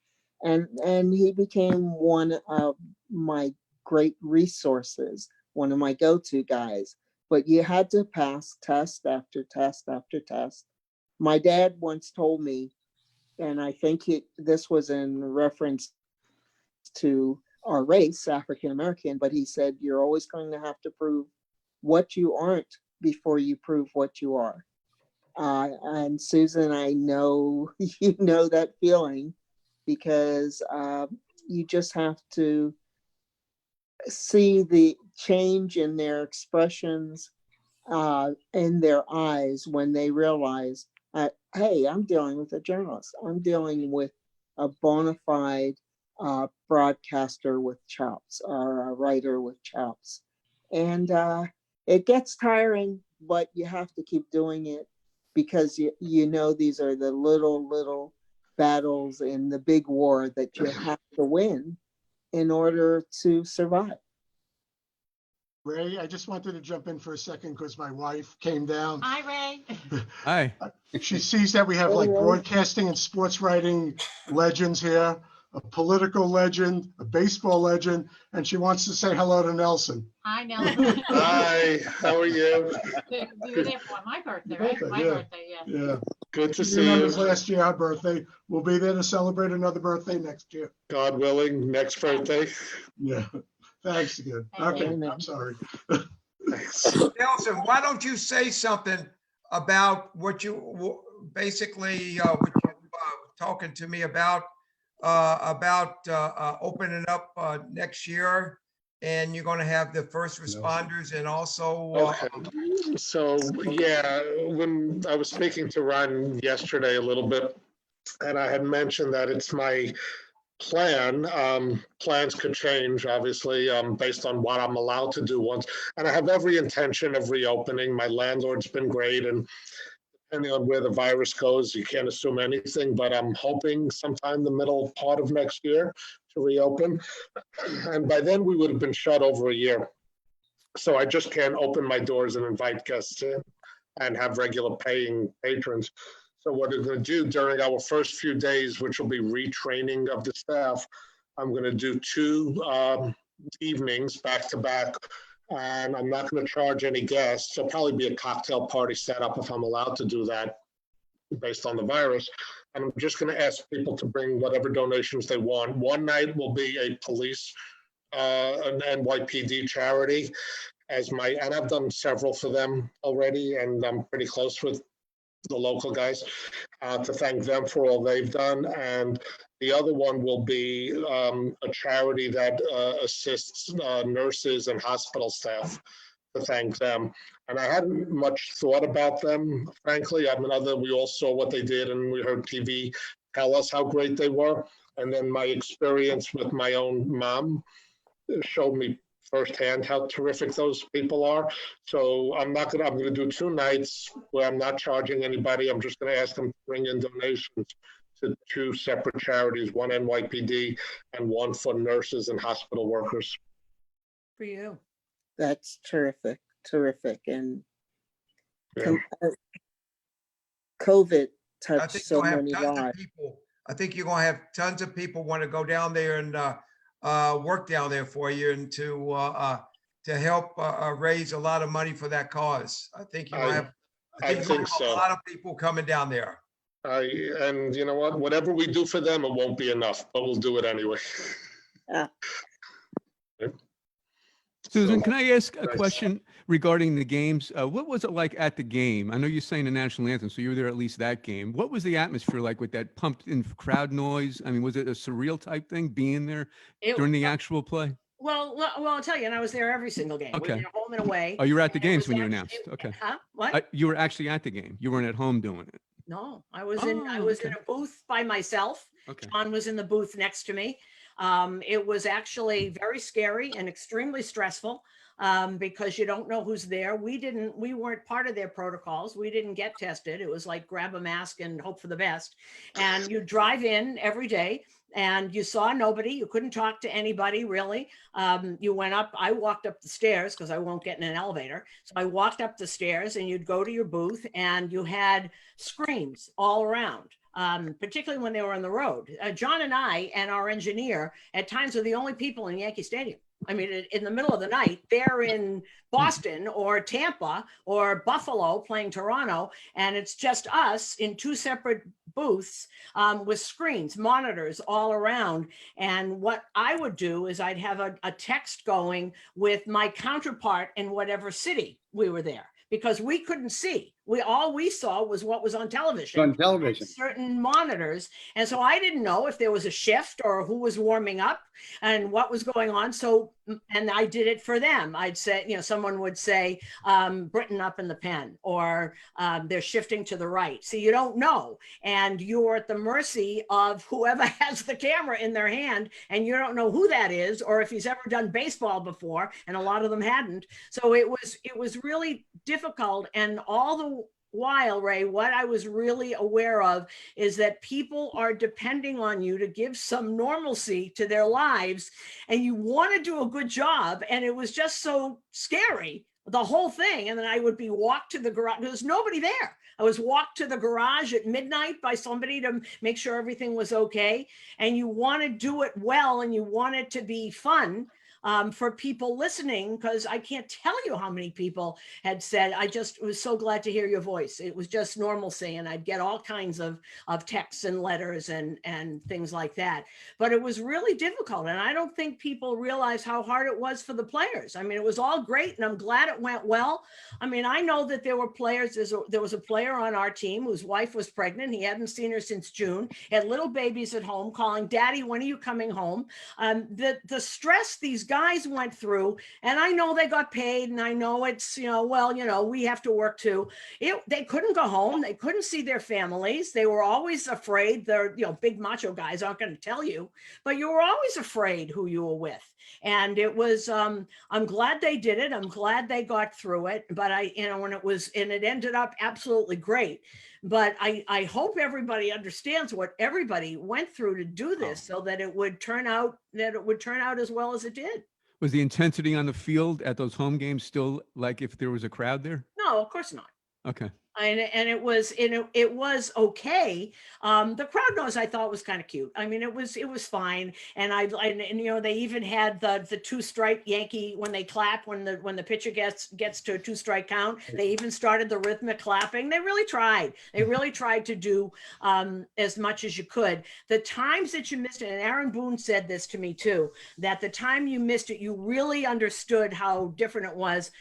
he became one of my great resources, one of my go-to guys. But you had to pass test after test after test. My dad once told me, and I think this was in reference to our race, African American, but he said, you're always going to have to prove what you aren't before you prove what you are. And Suzyn, I know you know that feeling, because you just have to see the change in their expressions, in their eyes when they realize, hey, I'm dealing with a journalist. I'm dealing with a bona fide broadcaster with chops, or a writer with chops. And it gets tiring, but you have to keep doing it, because you know these are the little battles in the big war that you have to win in order to survive. Ray, I just wanted to jump in for a second because my wife came down. Hi, Ray. Hi. She sees that we have like broadcasting and sports writing legends here, a political legend, a baseball legend, and she wants to say hello to Nelson. Hi, Nelson. Hi, how are you? We were there for my birthday, right? My Yeah. birthday, yeah. Yeah. Good to She see remembers you. last year, our birthday. We'll be there to celebrate another birthday next year. God willing, next birthday. Yeah. Thanks again. Okay, I'm sorry. Thanks. Nelson, why don't you say something about what you basically what you talking to me about opening up next year, and you're going to have the first responders and also Okay. So, yeah, when I was speaking to Ron yesterday a little bit, and I had mentioned that it's my plan. Plans could change, obviously, based on what I'm allowed to do once. And I have every intention of reopening. My landlord's been great, and depending on where the virus goes, you can't assume anything, but I'm hoping sometime the middle part of next year to reopen. And by then we would have been shut over a year. So I just can't open my doors and invite guests in and have regular paying patrons. So what we're going to do during our first few days, which will be retraining of the staff, I'm going to do 2 evenings back to back, and I'm not going to charge any guests. There'll probably be a cocktail party set up if I'm allowed to do that based on the virus. And I'm just going to ask people to bring whatever donations they want. One night will be a police, an NYPD charity and I've done several for them already, and I'm pretty close with the local guys, to thank them for all they've done. And the other one will be a charity that assists nurses and hospital staff, to thank them. And I hadn't much thought about them, frankly. I mean, other than we all saw what they did and we heard TV tell us how great they were. And then my experience with my own mom showed me firsthand how terrific those people are. So I'm going to do 2 nights where I'm not charging anybody. I'm just going to ask them to bring in donations to 2 separate charities, one NYPD and one for nurses and hospital workers. For you. That's terrific. And Yeah. COVID I touched think so you'll have many tons of lives. people. I think you're going to have tons of people want to go down there and work down there for you, and to help raise a lot of money for that cause. I think you're going to have so. a lot of people coming down there. And you know what? Whatever we do for them, it won't be enough, but we'll do it anyway. Suzyn, can I ask a question regarding the games? What was it like at the game? I know you're saying the national anthem, so you were there at least that game. What was the atmosphere like with that pumped in crowd noise? I mean, was it a surreal type thing being there during the actual play? Well, I'll tell you, and I was there every single game. Okay. We were home and away. Oh, you were at the And it games was when you actually- announced. Okay. Huh? What? You were actually at the game. You weren't at home doing it. No, I was in a booth by myself. Okay. John was in the booth next to me. It was actually very scary and extremely stressful. because you don't know who's there. We weren't part of their protocols. We didn't get tested. It was like grab a mask and hope for the best. And you drive in every day and you saw nobody. You couldn't talk to anybody really. You went up, I walked up the stairs because I won't get in an elevator. So I walked up the stairs and you'd go to your booth and you had screens all around. Particularly when they were on the road. John and I and our engineer at times were the only people in Yankee Stadium. I mean, in the middle of the night, they're in Boston or Tampa or Buffalo playing Toronto, and it's just us in two separate booths with screens, monitors all around. And what I would do is I'd have a text going with my counterpart in whatever city we were there, because we couldn't see. All we saw was what was on television. On television. Certain monitors. And so I didn't know if there was a shift or who was warming up and what was going on. So, and I did it for them. I'd say, you know, someone would say, Britain up in the pen, or they're shifting to the right. So you don't know. And you're at the mercy of whoever has the camera in their hand, and you don't know who that is, or if he's ever done baseball before, and a lot of them hadn't. So it was really difficult. And all the while, Ray, what I was really aware of is that people are depending on you to give some normalcy to their lives, and you want to do a good job. And it was just so scary, the whole thing. And then I would be walked to the garage. There was nobody there. I was walked to the garage at midnight by somebody to make sure everything was okay. And you want to do it well, and you want it to be fun. For people listening, because I can't tell you how many people had said, I just was so glad to hear your voice. It was just normalcy. And I'd get all kinds of texts and letters and things like that. But it was really difficult. And I don't think people realize how hard it was for the players. I mean, it was all great, and I'm glad it went well. I mean, I know that there were players, there was a player on our team whose wife was pregnant. He hadn't seen her since June, had little babies at home calling, Daddy, when are you coming home? The stress these guys went through, and I know they got paid, and I know it's, we have to work too. They couldn't go home. They couldn't see their families. They were always afraid. They're, big macho guys aren't going to tell you, but you were always afraid who you were with. And it was, I'm glad they did it. I'm glad they got through it, but it ended up absolutely great. But I hope everybody understands what everybody went through to do this, so that it would turn out as well as it did. Was the intensity on the field at those home games still like if there was a crowd there? No, of course not. Okay. And it was okay. The crowd noise I thought was kind of cute. I mean, it was fine. And they even had the two-strike Yankee when they clap, when the pitcher gets to a two-strike count. They even started the rhythmic clapping. They really tried. They really tried to do as much as you could. The times that you missed it, and Aaron Boone said this to me too, that the time you missed it, you really understood how different it was.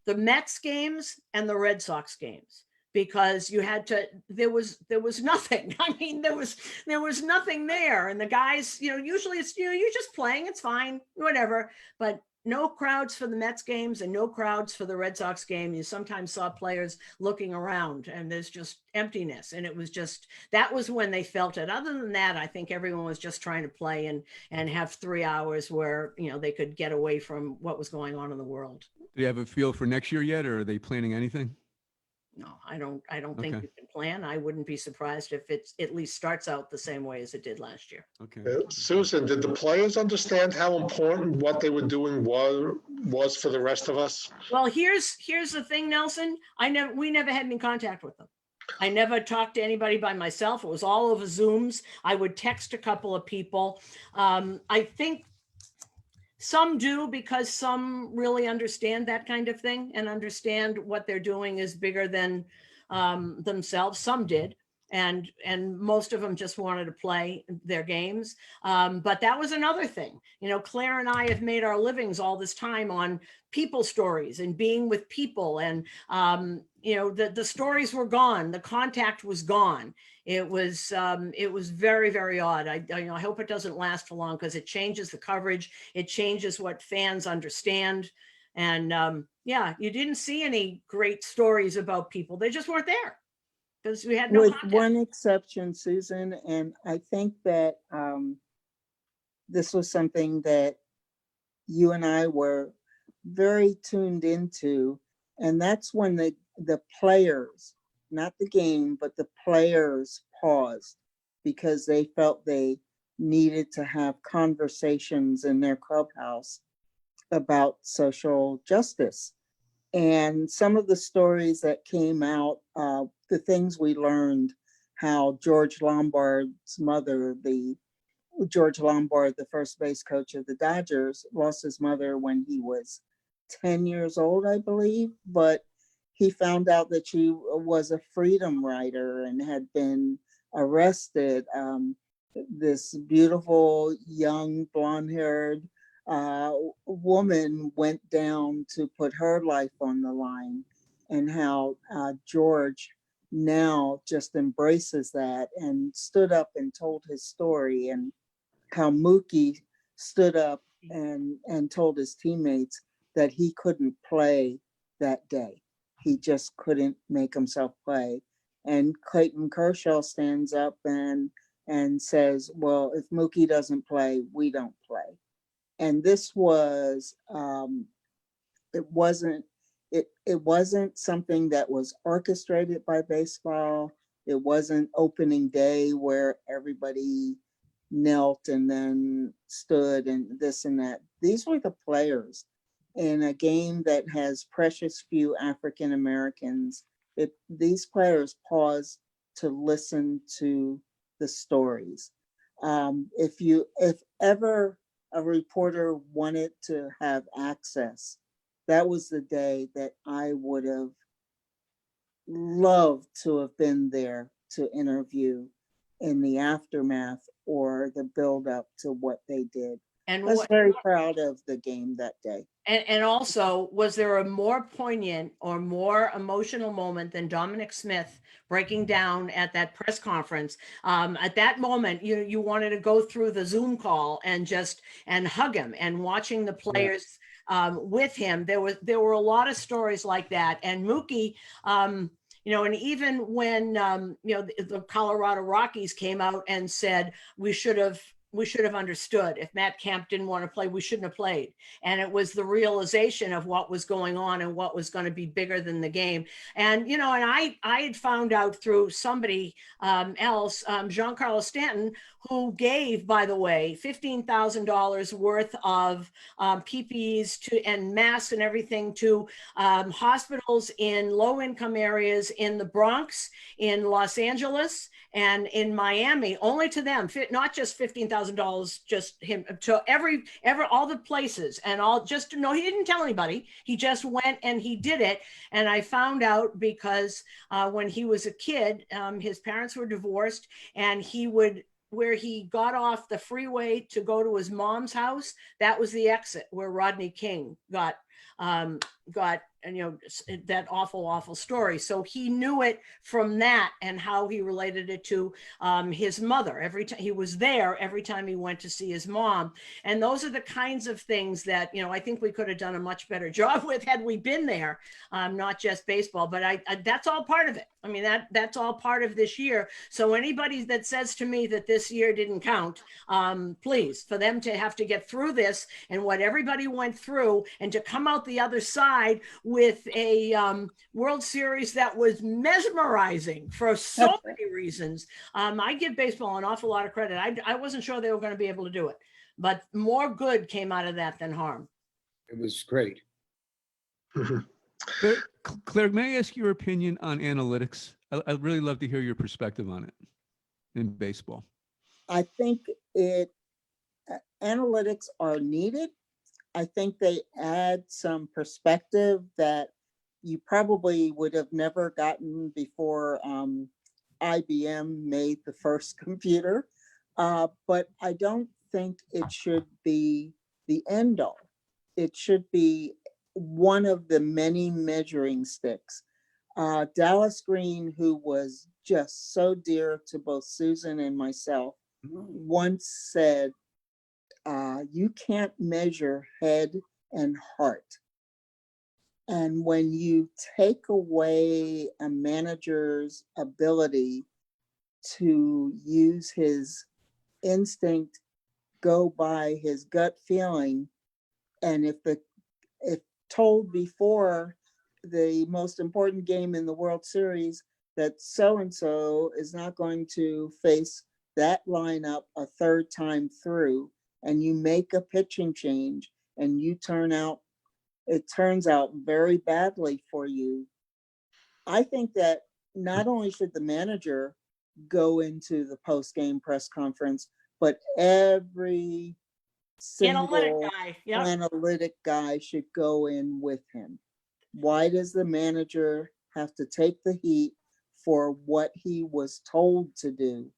The Mets games and the Red Sox games. Because you had to, there was nothing. I mean, there was nothing there. And the guys, usually it's, you're just playing, it's fine, whatever. But no crowds for the Mets games and no crowds for the Red Sox game. You sometimes saw players looking around, and there's just emptiness. And it was just, that was when they felt it. Other than that, I think everyone was just trying to play and have 3 hours where, they could get away from what was going on in the world. Do you have a feel for next year yet, or are they planning anything? No, I don't think Okay. you can plan. I wouldn't be surprised if it at least starts out the same way as it did last year. Okay. Suzyn, did the players understand how important what they were doing was for the rest of us? Well, here's the thing, Nelson. We never had any contact with them. I never talked to anybody by myself. It was all over Zooms. I would text a couple of people. I think some do, because some really understand that kind of thing and understand what they're doing is bigger than themselves. Some did. And most of them just wanted to play their games. But that was another thing. Claire and I have made our livings all this time on people stories and being with people. And, the stories were gone. The contact was gone. It was very, very odd. I hope it doesn't last for long, because it changes the coverage. It changes what fans understand. And you didn't see any great stories about people. They just weren't there. Because we had no With contact. one exception, Suzyn, and I think that this was something that you and I were very tuned into. And that's when the players, not the game, but the players paused because they felt they needed to have conversations in their clubhouse about social justice. And some of the stories that came out, the things we learned, how George Lombard's mother, George Lombard, the first base coach of the Dodgers, lost his mother when he was 10 years old, I believe, but he found out that she was a freedom rider and had been arrested. This beautiful, young, blonde-haired woman went down to put her life on the line, and how George now just embraces that and stood up and told his story, and how Mookie stood up and told his teammates that he couldn't play that day. He just couldn't make himself play. And Clayton Kershaw stands up and says, well, if Mookie doesn't play, we don't play. And this was, it wasn't something that was orchestrated by baseball. It wasn't opening day where everybody knelt and then stood and this and that. These were the players in a game that has precious few African Americans. These players paused to listen to the stories. If ever a reporter wanted to have access, that was the day that I would have loved to have been there to interview in the aftermath or the build up to what they did. And I was what, very proud of the game that day. and also, was there a more poignant or more emotional moment than Dominic Smith breaking down at that press conference? At that moment, you wanted to go through the Zoom call and hug him, and watching the players with him. There were a lot of stories like that. And Mookie, and even when the Colorado Rockies came out and said we should have understood, if Matt Kemp didn't want to play, we shouldn't have played. And it was the realization of what was going on and what was going to be bigger than the game. And, and I had found out through somebody else, Giancarlo Stanton, who gave, by the way, $15,000 worth of PPEs and masks and everything to hospitals in low-income areas in the Bronx, in Los Angeles, and in Miami, only to them, not just $15,000, just him, to all the places, and he didn't tell anybody. He just went and he did it. And I found out because when he was a kid, his parents were divorced, and where he got off the freeway to go to his mom's house, that was the exit where Rodney King got that awful story. So he knew it from that, and how he related it to his mother. Every time he was there, every time he went to see his mom. And those are the kinds of things that, I think we could have done a much better job with had we been there, not just baseball, but I that's all part of it. I mean, that's all part of this year. So anybody that says to me that this year didn't count, please, for them to have to get through this and what everybody went through, and to come out the other side with a World Series that was mesmerizing for so many reasons. I give baseball an awful lot of credit. I wasn't sure they were going to be able to do it, but more good came out of that than harm. It was great. Claire, may I ask your opinion on analytics? I'd really love to hear your perspective on it in baseball. I think analytics are needed. I think they add some perspective that you probably would have never gotten before IBM made the first computer. But I don't think it should be the end all. It should be one of the many measuring sticks. Dallas Green, who was just so dear to both Suzyn and myself, once said, you can't measure head and heart. And when you take away a manager's ability to use his instinct, go by his gut feeling, and if told before the most important game in the World Series that so-and-so is not going to face that lineup a third time through, and you make a pitching change and it turns out very badly for you. I think that not only should the manager go into the post-game press conference, but every Analytic single guy. Yep. analytic guy should go in with him. Why does the manager have to take the heat for what he was told to do?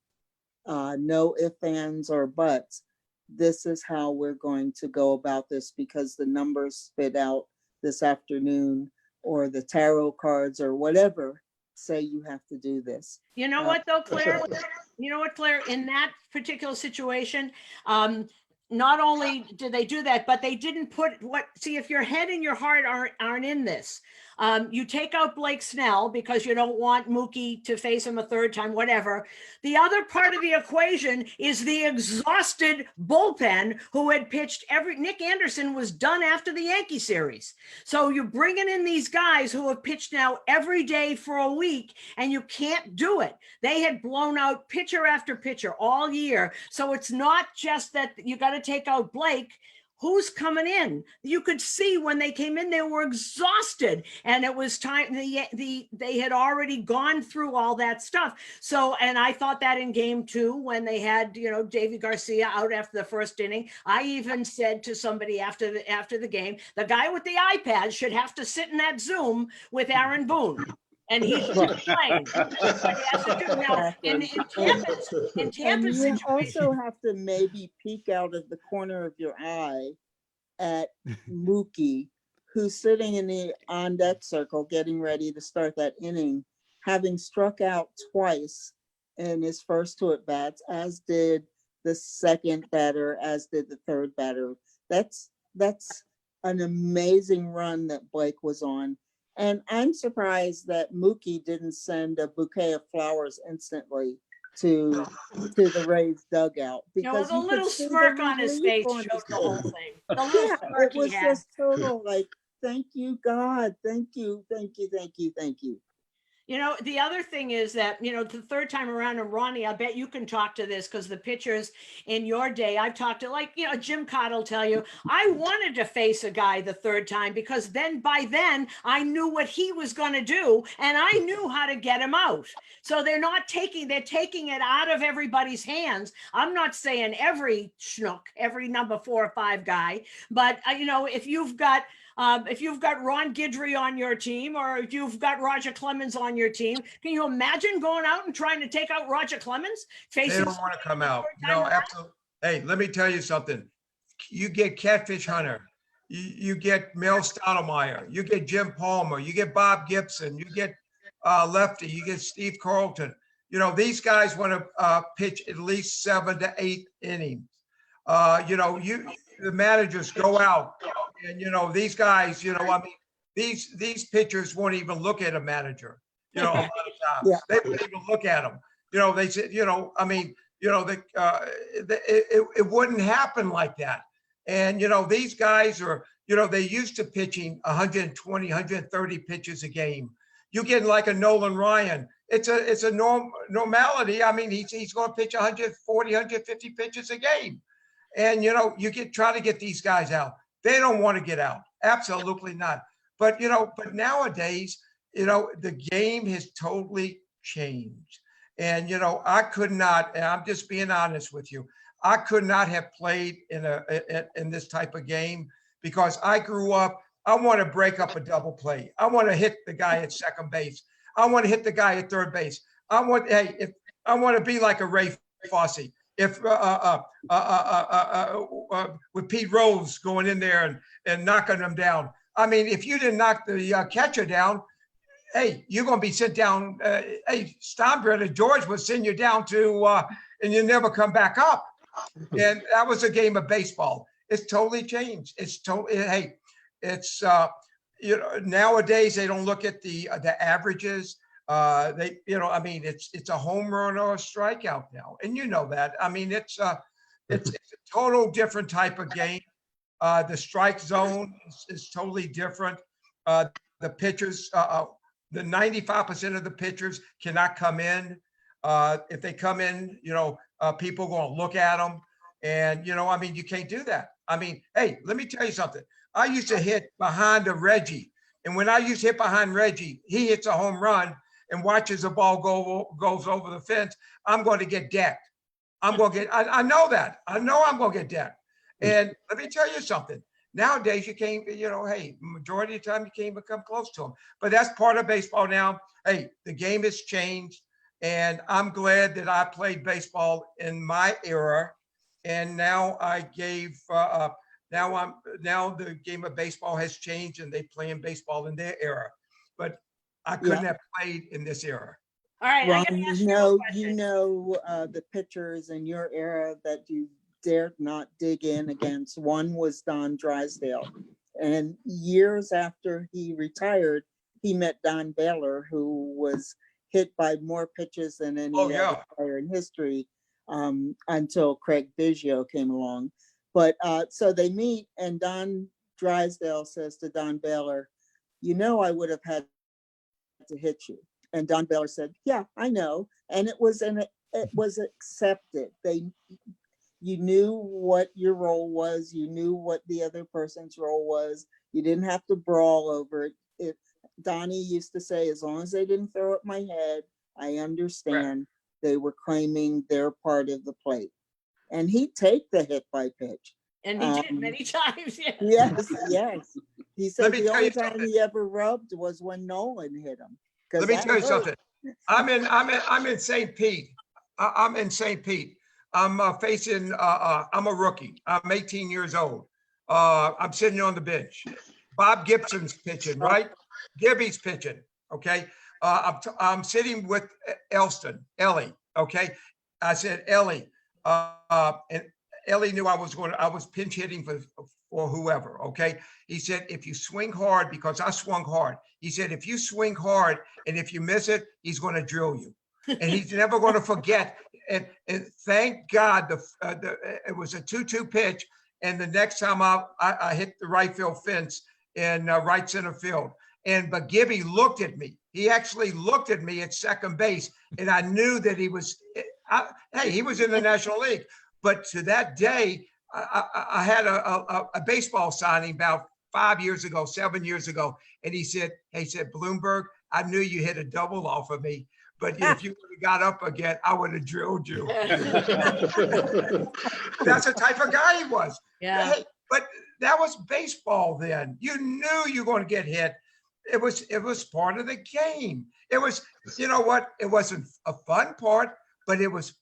No ifs, ands, or buts. This is how we're going to go about this because the numbers spit out this afternoon, or the tarot cards or whatever say you have to do this. You know what though, Claire? You know what, Claire? In that particular situation, not only did they do that, but they didn't put see, if your head and your heart aren't in this, you take out Blake Snell because you don't want Mookie to face him a third time, whatever. The other part of the equation is the exhausted bullpen who had pitched Nick Anderson was done after the Yankee series. So you're bringing in these guys who have pitched now every day for a week, and you can't do it. They had blown out pitcher after pitcher all year. So it's not just that you got to take out Blake. Who's coming in? You could see when they came in, they were exhausted, and it was time. They had already gone through all that stuff. So, and I thought that in game 2 when they had, Davy Garcia out after the first inning, I even said to somebody after the game, the guy with the iPad should have to sit in that Zoom with Aaron Boone. And he's playing. That's what he has to do. Now, in Tampa's And you situation, also have to maybe peek out of the corner of your eye at Mookie, who's sitting in the on-deck circle getting ready to start that inning, having struck out twice in his first 2 at-bats, as did the second batter, as did the third batter. That's an amazing run that Blake was on. And I'm surprised that Mookie didn't send a bouquet of flowers instantly to the Rays dugout, because the you could little see the smirk on his relief face on showed his the whole face. thing. The little Yeah, smirk it he was had. just total like, thank you, God, thank you, thank you, thank you, thank you. The other thing is that, the third time around, and Ronnie, I bet you can talk to this because the pitchers in your day, I've talked to, Jim Cott will tell you, I wanted to face a guy the third time because by then I knew what he was going to do and I knew how to get him out. So they're taking it out of everybody's hands. I'm not saying every schnook, every number 4 or 5 guy, but if you've got Ron Guidry on your team, or if you've got Roger Clemens on your team, can you imagine going out and trying to take out Roger Clemens? They don't want to come out. No, absolutely. Hey, let me tell you something. You get Catfish Hunter. You get Mel Stoudemire. You get Jim Palmer. You get Bob Gibson. You get Lefty. You get Steve Carlton. These guys want to pitch at least 7 to 8 innings. The managers go out, and these guys, these pitchers won't even look at a manager. A lot of times Yeah. they won't even look at them. They said, it wouldn't happen like that. And these guys are, they used to pitching 120, 130 pitches a game. You get like a Nolan Ryan. It's a normality. I mean, he's going to pitch 140, 150 pitches a game. And, try to get these guys out. They don't want to get out. Absolutely not. But nowadays, the game has totally changed. And, I could not, and I'm just being honest with you, I could not have played in this type of game because I grew up, I want to break up a double play. I want to hit the guy at second base. I want to hit the guy at third base. I want to be like a Ray Fosse. If with Pete Rose going in there and knocking them down. I mean, if you didn't knock the catcher down, hey, you're going to be sent down. Hey, Steinbrenner, George will send you down to, and you never come back up. And that was a game of baseball. It's totally changed. It's totally, hey, it's, nowadays they don't look at the averages. It's a home run or a strikeout now. And that. I mean, it's a total different type of game. The strike zone is totally different. The pitchers, the 95% of the pitchers cannot come in. If they come in, people are going to look at them. And, you can't do that. Hey, let me tell you something. I used to hit behind a Reggie. And when I used to hit behind Reggie, he hits a home run and watches the ball goes over the fence. I'm going to get decked. I know that. I know I'm going to get decked. And let me tell you something. Nowadays, you can't, hey, majority of the time you can't even come close to them. But that's part of baseball now. Hey, the game has changed. And I'm glad that I played baseball in my era. And now now the game of baseball has changed and they play in baseball in their era. But I couldn't have played in this era. All right, Ron, I gotta ask you a question. the pitchers in your era that you dared not dig in against. One was Don Drysdale. And years after he retired, he met Don Baylor, who was hit by more pitches than any other player in history until Craig Biggio came along. But so they meet, and Don Drysdale says to Don Baylor, I would have had to hit you. And Don Baylor said, yeah, I know. And it was accepted. You knew what your role was. You knew what the other person's role was. You didn't have to brawl over it. Donnie used to say, as long as they didn't throw at my head, I understand. They were claiming their part of the plate. And he'd take the hit by pitch. And he did many times. Yes. He said the only time something. he ever rubbed was when Nolan hit him. Let me tell you something. I'm in St. Pete. I'm in St. Pete. I'm facing. I'm a rookie. I'm 18 years old. I'm sitting on the bench. Bob Gibson's pitching, right? Gibby's pitching. Okay. I'm sitting with Ellie. Okay. I said, Ellie, and Ellie knew I was pinch hitting for whoever. Okay. He said, if you swing hard, because I swung hard. He said, if you swing hard and if you miss it, he's going to drill you. And he's never going to forget. And thank God it was a 2-2 pitch. And the next time I hit the right field fence in right center field. But Gibby looked at me. He actually looked at me at second base. And I knew that he was, he was in the National League. But to that day, I had a baseball signing about 7 years ago. And he said, Blomberg, I knew you hit a double off of me. But if you would have got up again, I would have drilled you. That's the type of guy he was. Yeah. Hey, but that was baseball then. You knew you were going to get hit. It was part of the game. It was, you know what? It wasn't a fun part, but it was,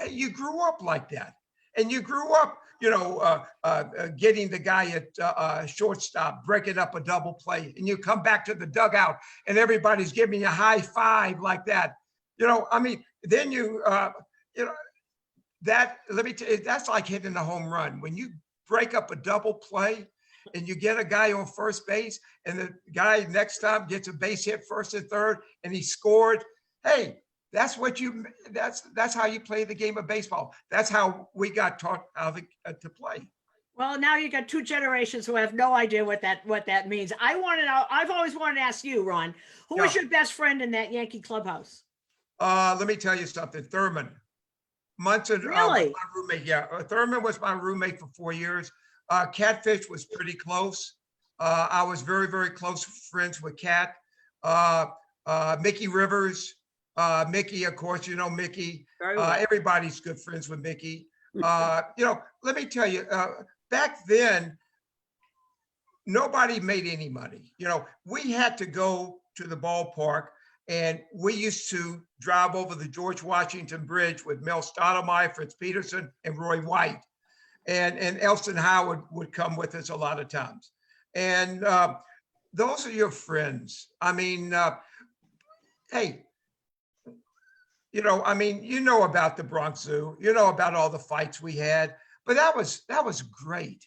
you grew up like that. And you grew up, getting the guy at shortstop, breaking up a double play, and you come back to the dugout and everybody's giving you a high five like that. Then let me tell you, that's like hitting a home run. When you break up a double play and you get a guy on first base and the guy next time gets a base hit first and third and he scored, hey, that's how you play the game of baseball. That's how we got taught how to play. Well, now you got two generations who have no idea what that means. I've always wanted to ask you, Ron, who was your best friend in that Yankee clubhouse? Let me tell you something. Thurman. Munson Really? was my roommate. Yeah, Thurman was my roommate for 4 years. Catfish was pretty close. I was very, very close friends with Cat. Mickey Rivers. Mickey, of course, Mickey. Everybody's good friends with Mickey. Let me tell you, back then, nobody made any money. We had to go to the ballpark, and we used to drive over the George Washington Bridge with Mel Stoudemire, Fritz Peterson, and Roy White. And Elston Howard would come with us a lot of times. And those are your friends. Hey, you know about the Bronx Zoo, about all the fights we had, but that was great.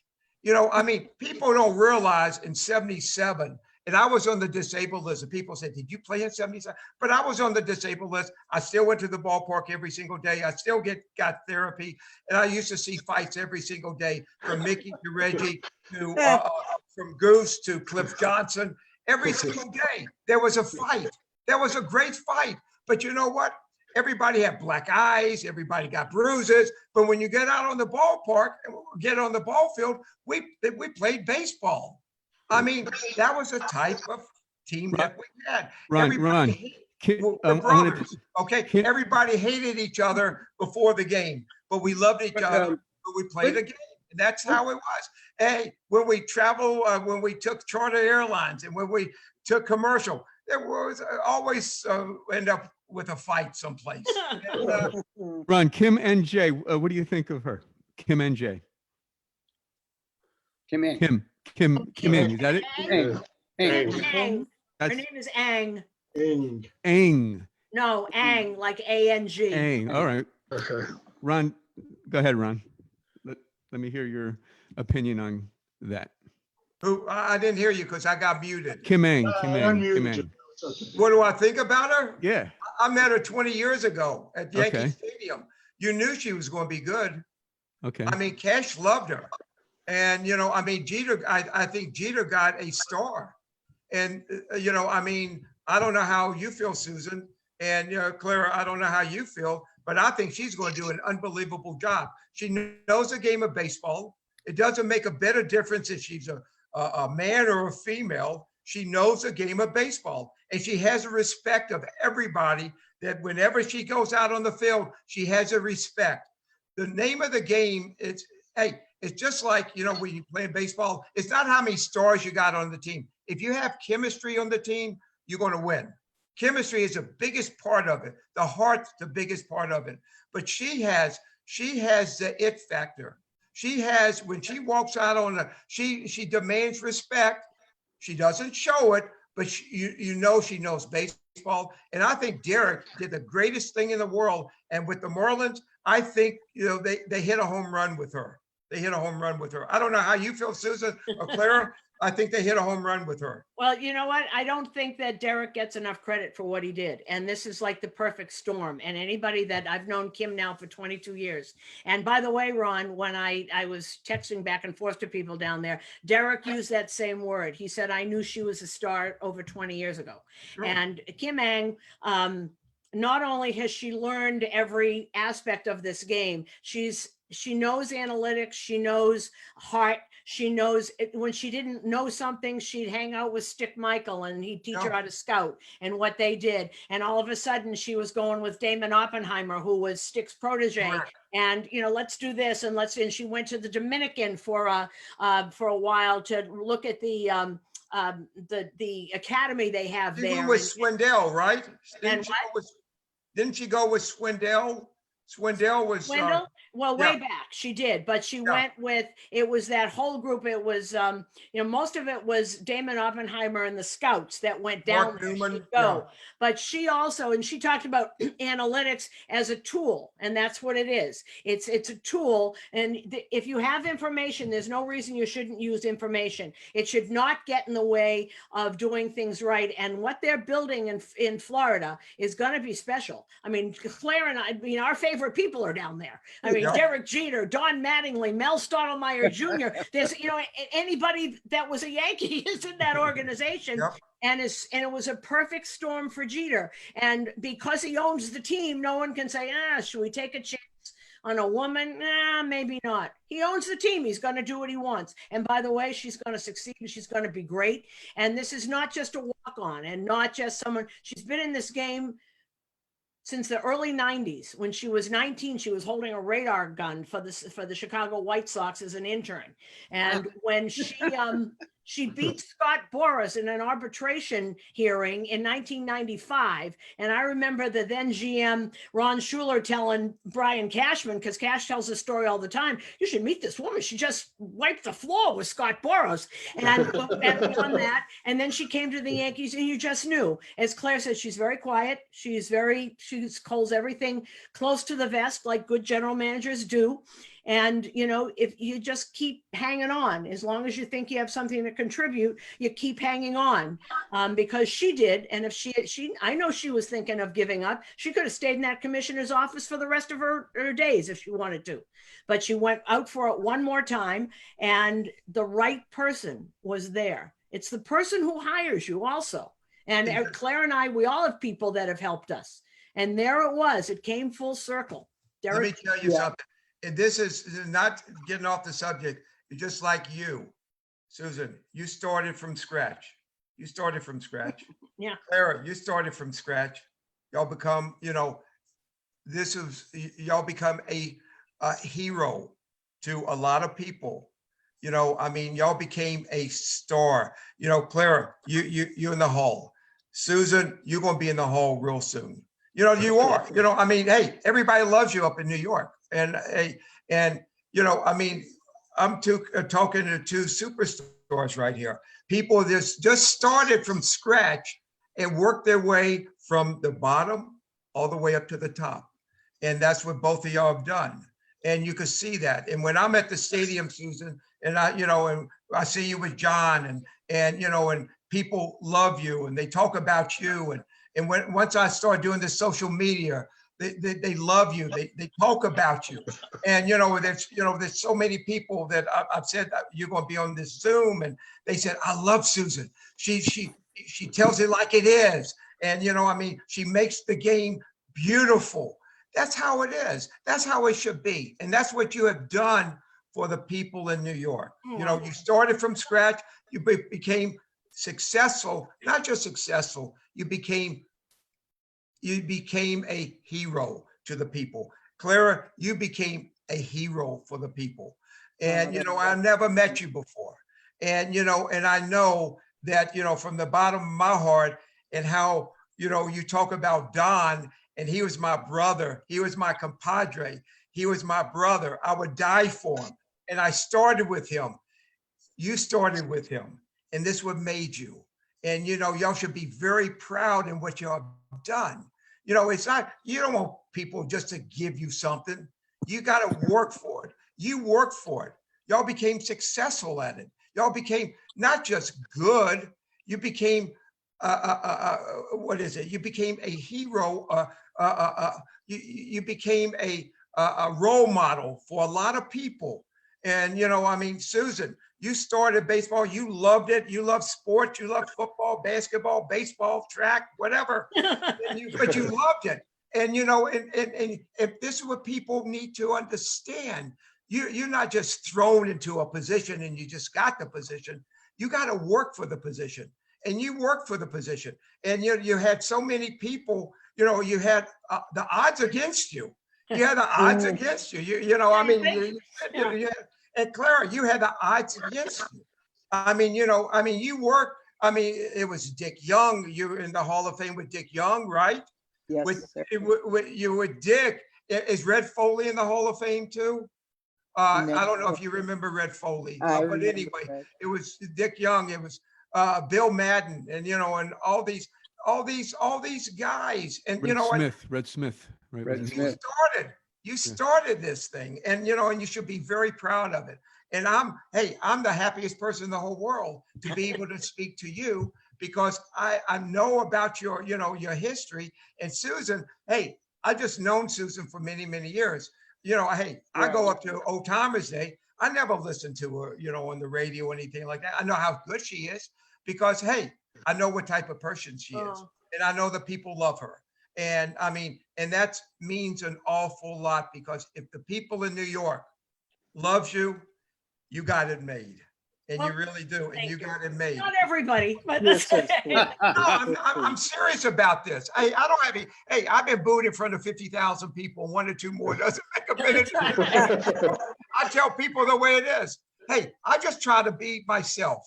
People don't realize in 77 And I was on the disabled list. And people said, did you play in 77? But I was on the disabled list. I still went to the ballpark every single day. I still got therapy. And I used to see fights every single day, from Mickey to Reggie to from Goose to Cliff Johnson. Every single day there was a fight. There was a great fight. But you know what? Everybody had black eyes. Everybody got bruises. But when you get out on the ballpark and get on the ball field, we played baseball. I mean, that was a type of team that we had. Ron, We're brothers, okay? Everybody hated each other before the game, but we loved each other. But we played a game. And that's how it was. Hey, when we travel, when we took charter airlines and when we took commercial, there was always end up with a fight someplace. And, Ron, Kim NJ, what do you think of her? Kim NJ. Kim Ng. Kim Ng, is that it? Ang. Ang. Ang. Her That's name is Ang. Ang. No, Ang, like A-N-G. Ang. All right. Okay. Ron, go ahead, Ron. Let me hear your opinion on that. who I didn't hear you because I got muted. Kim Ng. Kim I Ng. unmuted Kim you. Ng. It's okay. What do I think about her? Yeah. I met her 20 years ago at Yankee Okay. Stadium. You knew she was going to be good. Okay. I mean, Cash loved her. And, you know, I mean, Jeter, I think Jeter got a star. And, you know, I mean, I don't know how you feel, Suzyn. And, you know, Clara, I don't know how you feel, but I think she's going to do an unbelievable job. She knows the game of baseball. It doesn't make a bit of difference if she's a man or a female. She knows the game of baseball. And she has a respect of everybody that whenever she goes out on the field, she has a respect. The name of the game is, hey, it's just like, you know, when you play baseball, it's not how many stars you got on the team. If you have chemistry on the team, you're going to win. Chemistry is the biggest part of it. The heart's the biggest part of it. But she has the it factor. She has, when she walks out on the, she demands respect. She doesn't show it, but you know she knows baseball. And I think Derek did the greatest thing in the world. And with the Marlins, I think, you know, they hit a home run with her. They hit a home run with her. I don't know how you feel, Suzyn or Clara. I think they hit a home run with her. Well, you know what? I don't think that Derek gets enough credit for what he did. And this is like the perfect storm. And anybody that I've known Kim now for 22 years. And by the way, Ron, when I was texting back and forth to people down there, Derek used that same word. He said, I knew she was a star over 20 years ago. Sure. And Kim Ng, not only has she learned every aspect of this game, she knows analytics, she knows heart, she knows it. When she didn't know something, she'd hang out with Stick Michael and he'd teach her how to scout and what they did. And all of a sudden she was going with Damon Oppenheimer, who was Stick's protege. Correct. And, you know, let's do this. And she went to the Dominican for a while to look at the academy they have She there. went with Swindell, right? And Didn't she go with Swindell? Swindell was Swindle? Well, way yeah. back she did, but she Yeah. went with, it was that whole group. It was, you know, most of it was Damon Oppenheimer and the scouts that went down Mark there Newman, to go. yeah. But she also, and she talked about analytics as a tool, and that's what it is. It's a tool, and if you have information, there's no reason you shouldn't use information. It should not get in the way of doing things right. And what they're building in Florida is going to be special. I mean, Claire and I mean, our favorite people are down there. I mean, Yeah. Derek Jeter, Don Mattingly, Mel Stottlemyre Jr. There's, you know, anybody that was a Yankee is in that organization. Yep. And it was a perfect storm for Jeter. And because he owns the team, no one can say, should we take a chance on a woman? Nah, maybe not. He owns the team. He's going to do what he wants. And by the way, she's going to succeed and she's going to be great. And this is not just a walk-on and not just someone. She's been in this game since the early 90s. When she was 19, she was holding a radar gun for the Chicago White Sox as an intern. And when she beat Scott Boras in an arbitration hearing in 1995. And I remember the then GM Ron Schuler telling Brian Cashman, because Cash tells the story all the time, you should meet this woman. She just wiped the floor with Scott Boras and won that. And then she came to the Yankees and you just knew. As Claire said, she's very quiet. She holds everything close to the vest like good general managers do. And, you know, if you just keep hanging on, as long as you think you have something to contribute, you keep hanging on, because she did. And if I know she was thinking of giving up. She could have stayed in that commissioner's office for the rest of her days if she wanted to, but she went out for it one more time, and the right person was there. It's the person who hires you also. And Claire and I, we all have people that have helped us. And there it was. It came full circle. Let me Derek, tell you something. And this is not getting off the subject. It's just like you, Suzyn, you started from scratch. You started from scratch. Yeah. Clara, you started from scratch. Y'all become, you know, y'all become a hero to a lot of people. You know, I mean, y'all became a star. You know, Clara, you in the hall. Suzyn, you're going to be in the hall real soon. You know, you are. You know, I mean, hey, everybody loves you up in New York. And you know, I mean, I'm talking to two superstars right here. People that just started from scratch and worked their way from the bottom all the way up to the top. And that's what both of y'all have done. And you can see that. And when I'm at the stadium, Suzyn, and I see you with John, and you know, and people love you and they talk about you. And once I start doing the social media, they love you. They talk about you. And there's so many people that I've said that you're going to be on this Zoom, and they said, I love Suzyn. She tells it like it is. And I mean, she makes the game beautiful. That's how it is. That's how it should be. And that's what you have done for the people in New York. You know, you started from scratch. You became successful, not just successful. You became a hero to the people. Clara, you became a hero for the people. And, I never met you before. And, and I know that, from the bottom of my heart, and how, you talk about Don, and he was my brother. He was my compadre. He was my brother. I would die for him. And I started with him. You started with him. And this what made you. And, y'all should be very proud in what y'all have done. It's not, you don't want people just to give you something. You got to work for it. You worked for it. Y'all became successful at it. Y'all became not just good. You became, what is it? You became a hero. You became a role model for a lot of people. And, I mean, Suzyn, you started baseball. You loved it. You love sports. You love football, basketball, baseball, track, whatever. But you loved it. And, and if this is what people need to understand, you're not just thrown into a position and you just got the position. You got to work for the position. And you worked for the position. And you had so many people, you had the odds against you. You had the odds against you. I mean, and Clara, you had the odds against you. I mean, you worked. I mean, it was Dick Young. You were in the Hall of Fame with Dick Young, right? Yes, You were Dick. Is Red Foley in the Hall of Fame too? I don't know if you remember Red Foley, but anyway, it was Dick Young. It was Bill Madden, and and all these guys, and Red Smith, right? You started this thing, and and you should be very proud of it. And I'm the happiest person in the whole world to be able to speak to you, because I know about your your history. And Suzyn, I just known Suzyn for many, many years. I go up to Old Timers Day. I never listened to her, on the radio or anything like that. I know how good she is, because I know what type of person she is, and I know the people love her. And I mean, and that means an awful lot, because if the people in New York loves you, you got it made. And you really do. And you got it made. Not everybody, but no, I'm serious about this. I don't have any. I've been booed in front of 50,000 people. One or two more doesn't make a minute. I tell people the way it is. I just try to be myself.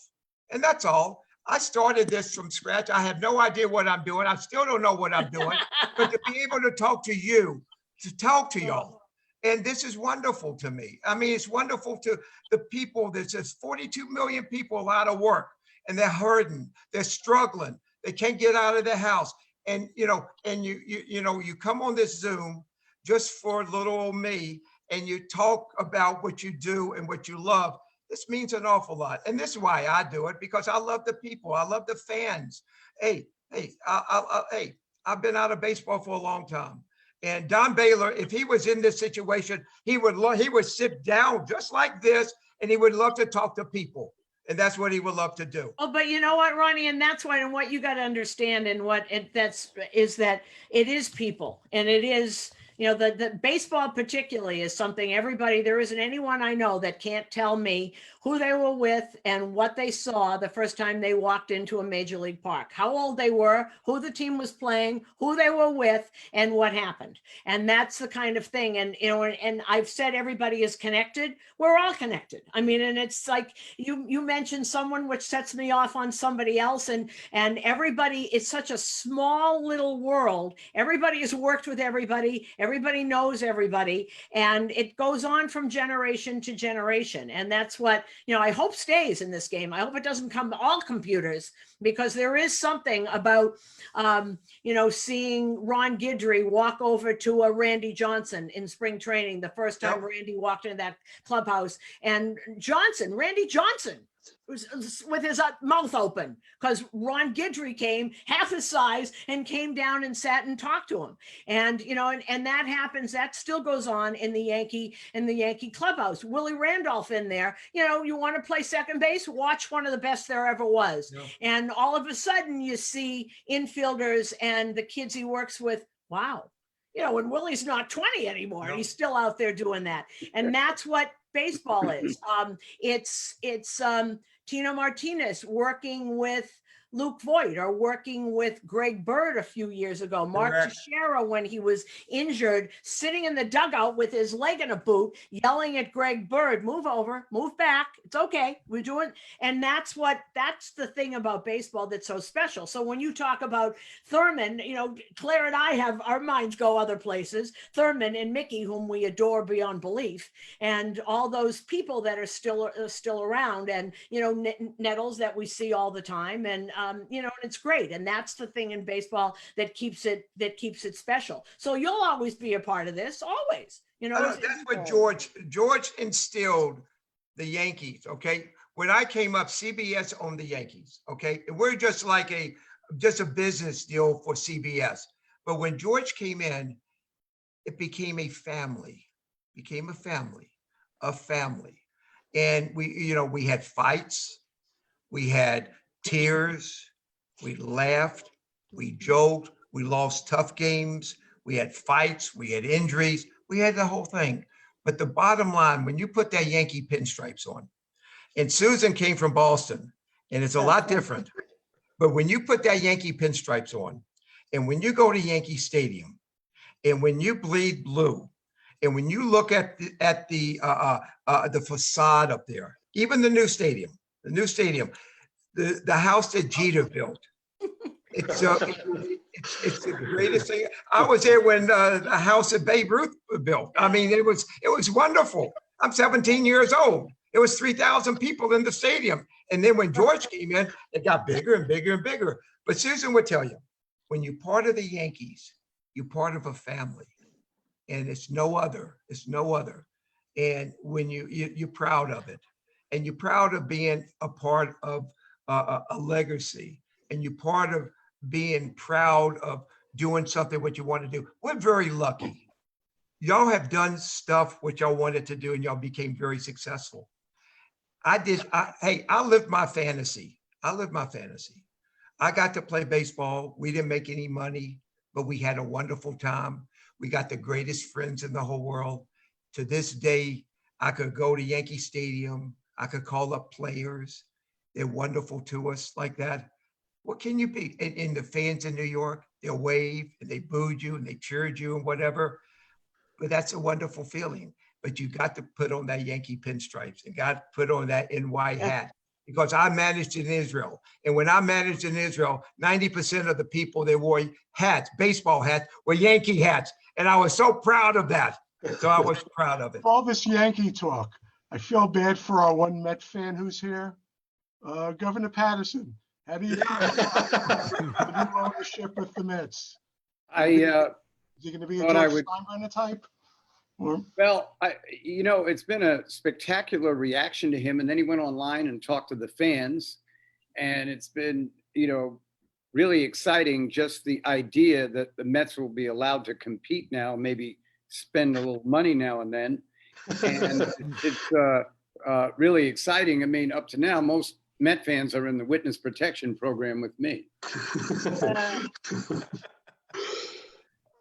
And that's all. I started this from scratch. I have no idea what I'm doing. I still don't know what I'm doing. But to be able to talk to you, to talk to y'all, and this is wonderful to me. I mean, it's wonderful to the people. There's just 42 million people out of work, and they're hurting, they're struggling, they can't get out of their house. And you come on this Zoom just for little old me, and you talk about what you do and what you love, this means an awful lot. And this is why I do it, because I love the people. I love the fans. Hey, I've been out of baseball for a long time. And Don Baylor, if he was in this situation, he would sit down just like this, and he would love to talk to people. And that's what he would love to do. Oh, but you know what, Ronnie, and that's why, and what you got to understand, and is that it is people, and it is, the baseball particularly is something there isn't anyone I know that can't tell me who they were with and what they saw the first time they walked into a major league park, how old they were, who the team was playing, who they were with, and what happened. And that's the kind of thing. And, and I've said everybody is connected. We're all connected. I mean, and it's like you mentioned someone, which sets me off on somebody else. And everybody, it's such a small little world. Everybody has worked with everybody. Everybody knows everybody. And it goes on from generation to generation. And that's what, I hope stays in this game. I hope it doesn't come all computers, because there is something about, seeing Ron Guidry walk over to a Randy Johnson in spring training, the first time Randy walked into that clubhouse, and Randy Johnson was with his mouth open because Ron Guidry came half his size and came down and sat and talked to him. And, and that happens, that still goes on in the Yankee clubhouse. Willie Randolph in there, you want to play second base, watch one of the best there ever was. Yeah. And all of a sudden you see infielders and the kids he works with, wow. When Willie's not 20 anymore, and he's still out there doing that. And that's what baseball is. It's Tino Martinez working with Luke Voigt, or working with Greg Bird a few years ago. Mark Teixeira, when he was injured, sitting in the dugout with his leg in a boot, yelling at Greg Bird, move over, move back. It's okay. We're doing. And that's the thing about baseball that's so special. So when you talk about Thurman, Claire and I have our minds go other places. Thurman and Mickey, whom we adore beyond belief, and all those people that are still around, and, Nettles that we see all the time. And, and it's great. And that's the thing in baseball that keeps it special. So you'll always be a part of this, always, That's what George instilled the Yankees. Okay. When I came up, CBS owned the Yankees. Okay. And we're just like a business deal for CBS. But when George came in, it became a family. And we had fights, we had tears, we laughed, we joked, we lost tough games, we had fights, we had injuries, we had the whole thing. But the bottom line, when you put that Yankee pinstripes on, and Suzyn came from Boston, and it's a lot different, but when you put that Yankee pinstripes on, and when you go to Yankee Stadium, and when you bleed blue, and when you look at the facade up there, even the new stadium, the house that Jeter built, it's the greatest thing. I was there when the house that Babe Ruth built. I mean, it was wonderful. I'm 17 years old. It was 3,000 people in the stadium. And then when George came in, it got bigger and bigger and bigger. But Suzyn would tell you, when you're part of the Yankees, you're part of a family. And it's no other. And when you're proud of it, and you're proud of being a part of a legacy, and you're part of being proud of doing something what you want to do. We're very lucky. Y'all have done stuff what y'all wanted to do, and y'all became very successful. I lived my fantasy. I got to play baseball. We didn't make any money, but we had a wonderful time. We got the greatest friends in the whole world. To this day, I could go to Yankee Stadium. I could call up players. They're wonderful to us like that. What can you be? And the fans in New York, they'll wave and they booed you and they cheered you and whatever. But that's a wonderful feeling. But you got to put on that Yankee pinstripes and got to put on that NY hat. Because I managed in Israel. And when I managed in Israel, 90% of the people, they wore hats, baseball hats, were Yankee hats. And I was so proud of that. So I was proud of it. All this Yankee talk, I feel bad for our one Met fan who's here. Governor Paterson, how do you feel about the new ownership with the Mets? Is he going to be a George Steinbrenner type? Well, it's been a spectacular reaction to him. And then he went online and talked to the fans. And it's been, really exciting, just the idea that the Mets will be allowed to compete now, maybe spend a little money now and then. And it's really exciting. I mean, up to now, most Met fans are in the witness protection program with me.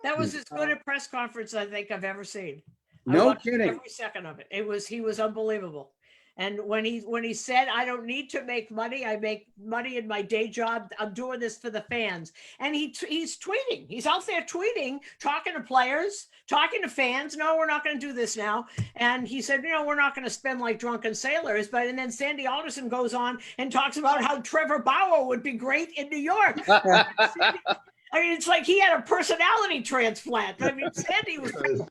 That was as good a press conference I think I've ever seen. I No watched kidding. every second of it. He was unbelievable. And when he said, I don't need to make money, I make money in my day job. I'm doing this for the fans. And he's tweeting. He's out there tweeting, talking to players, talking to fans. No, we're not going to do this now. And he said, we're not going to spend like drunken sailors. And then Sandy Alderson goes on and talks about how Trevor Bauer would be great in New York. I mean, it's like he had a personality transplant. I mean, Sandy was giddy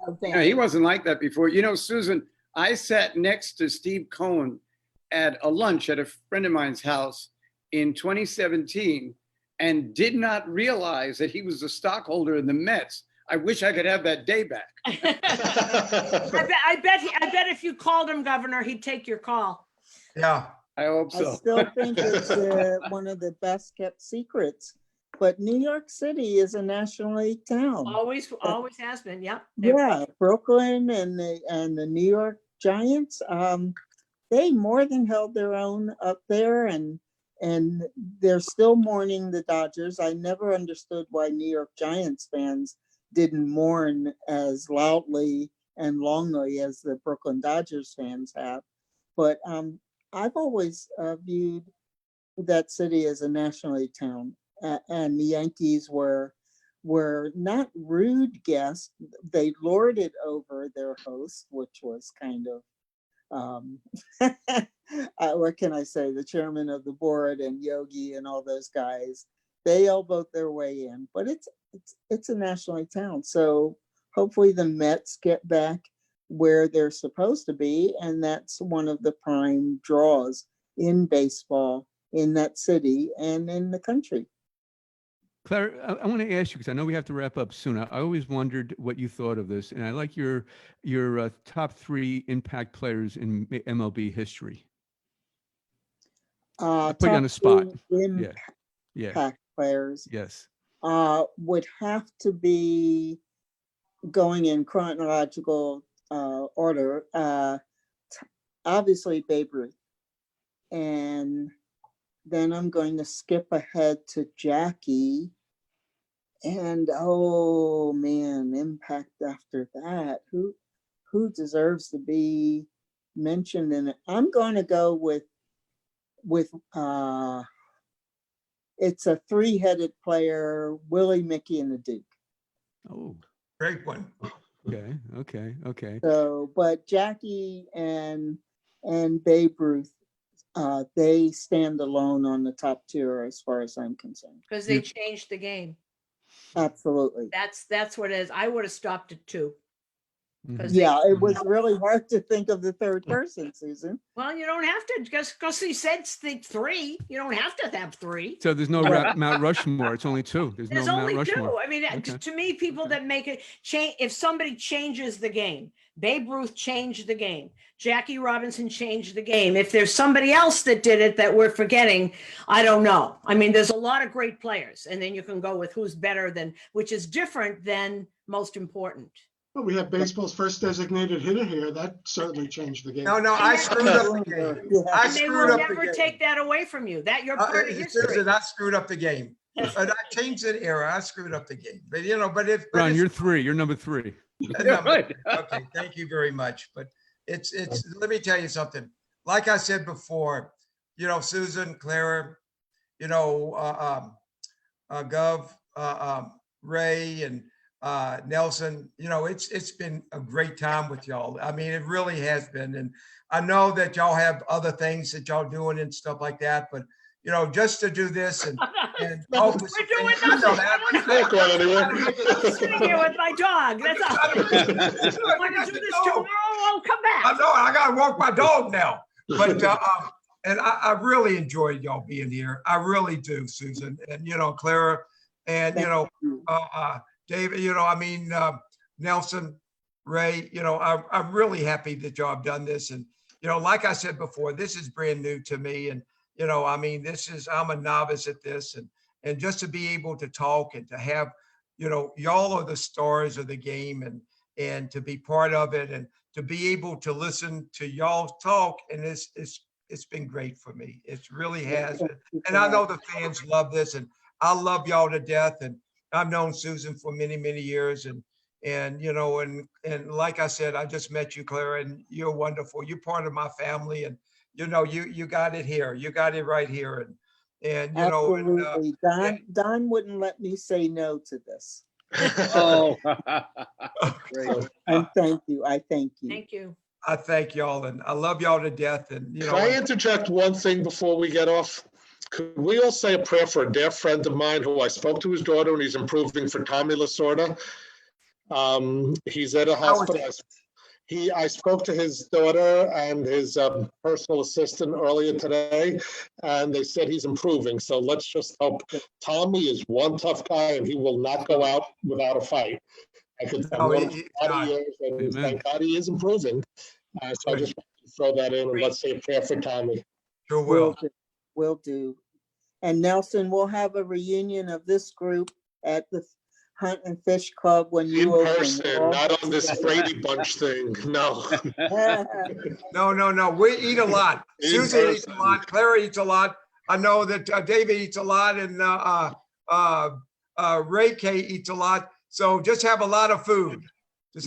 out there. Yeah, he wasn't like that before. Suzyn, I sat next to Steve Cohen at a lunch at a friend of mine's house in 2017 and did not realize that he was a stockholder in the Mets. I wish I could have that day back. I bet if you called him, Governor, he'd take your call. Yeah. I hope I so. still think it's one of the best kept secrets. But New York City is a nationally town. Always has been. Yep. Yeah, Brooklyn and the New York Giants, they more than held their own up there, and they're still mourning the Dodgers. I never understood why New York Giants fans didn't mourn as loudly and longly as the Brooklyn Dodgers fans have. But I've always viewed that city as a nationally town. And the Yankees were not rude guests. They lorded over their host, which was kind of, what can I say? The chairman of the board and Yogi and all those guys, they elbowed their way in. But it's a nationally town. So hopefully the Mets get back where they're supposed to be. And that's one of the prime draws in baseball in that city and in the country. Claire, I want to ask you, because I know we have to wrap up soon. I always wondered what you thought of this, and I like your top 3 impact players in MLB history. I put you on the spot. Impact players. Yes. Would have to be going in chronological order. Obviously, Babe Ruth. And then I'm going to skip ahead to Jackie. And oh man, impact after that. Who deserves to be mentioned in it? I'm going to go with it's a 3-headed player, Willie, Mickey, and the Duke. Oh, Great one. Okay. So, but Jackie and Babe Ruth, they stand alone on the top tier as far as I'm concerned. Because they changed the game. Absolutely. That's what it is. I would have stopped at 2. Yeah, it was really hard to think of the third person, Suzyn. Well, you don't have to, because he said think 3. You don't have to have 3. So there's no Mount Rushmore. It's only 2. There's no only Mount 2. Rushmore. I mean, to me, people that make it change, if somebody changes the game, Babe Ruth changed the game. Jackie Robinson changed the game. If there's somebody else that did it that we're forgetting, I don't know. I mean, there's a lot of great players, and then you can go with who's better than, which is different than most important. Well, we have baseball's first designated hitter here. That certainly changed the game. No, I screwed up the game. I And they screwed will up the never game. take that away from you. That you're part of history. I screwed up the game. But I changed the era. I screwed up the game. But Ron, you're 3. You're number 3. Okay, thank you very much. But it's let me tell you something. Like I said before, Suzyn, Clara, Gov, Ray, and Nelson, it's been a great time with y'all. I mean, it really has been. And I know that y'all have other things that y'all doing and stuff like that, but just to do this and We're doing nothing. I'm sitting here with my dog. That's all. I want to do this tomorrow. I'll come back. I know. I got to walk my dog now. But and I really enjoyed y'all being here. I really do, Suzyn, and Clara, and David. Nelson. Ray, I'm really happy that y'all have done this. And, like I said before, this is brand new to me. And, I'm a novice at this. And just to be able to talk and to have, y'all are the stars of the game and to be part of it and to be able to listen to y'all talk. And it's been great for me. It really has. And I know the fans love this, and I love y'all to death. And I've known Suzyn for many, many years. And like I said, I just met you, Clara, and you're wonderful. You're part of my family, and you got it here. You got it right here. And Absolutely. Don wouldn't let me say no to this. Oh, great. And thank you. I thank you. Thank you. I thank y'all, and I love y'all to death. And Can I interject one thing before we get off? Could we all say a prayer for a dear friend of mine who I spoke to his daughter, and he's improving, for Tommy Lasorda? He's at a hospital. I spoke to his daughter and his personal assistant earlier today, and they said he's improving. So let's just hope. Tommy is one tough guy, and he will not go out without a fight. I've known him for a lot of years, and thank God he is improving. So I just want to throw that in, and let's say a prayer for Tommy. Sure will. Will do. And Nelson, we'll have a reunion of this group at the Hunt and Fish Club when you In open. person, not on this Brady Bunch thing. No. No. We eat a lot. Suzyn eats a lot. Clara eats a lot. I know that David eats a lot, and Ray K eats a lot. So just have a lot of food. Just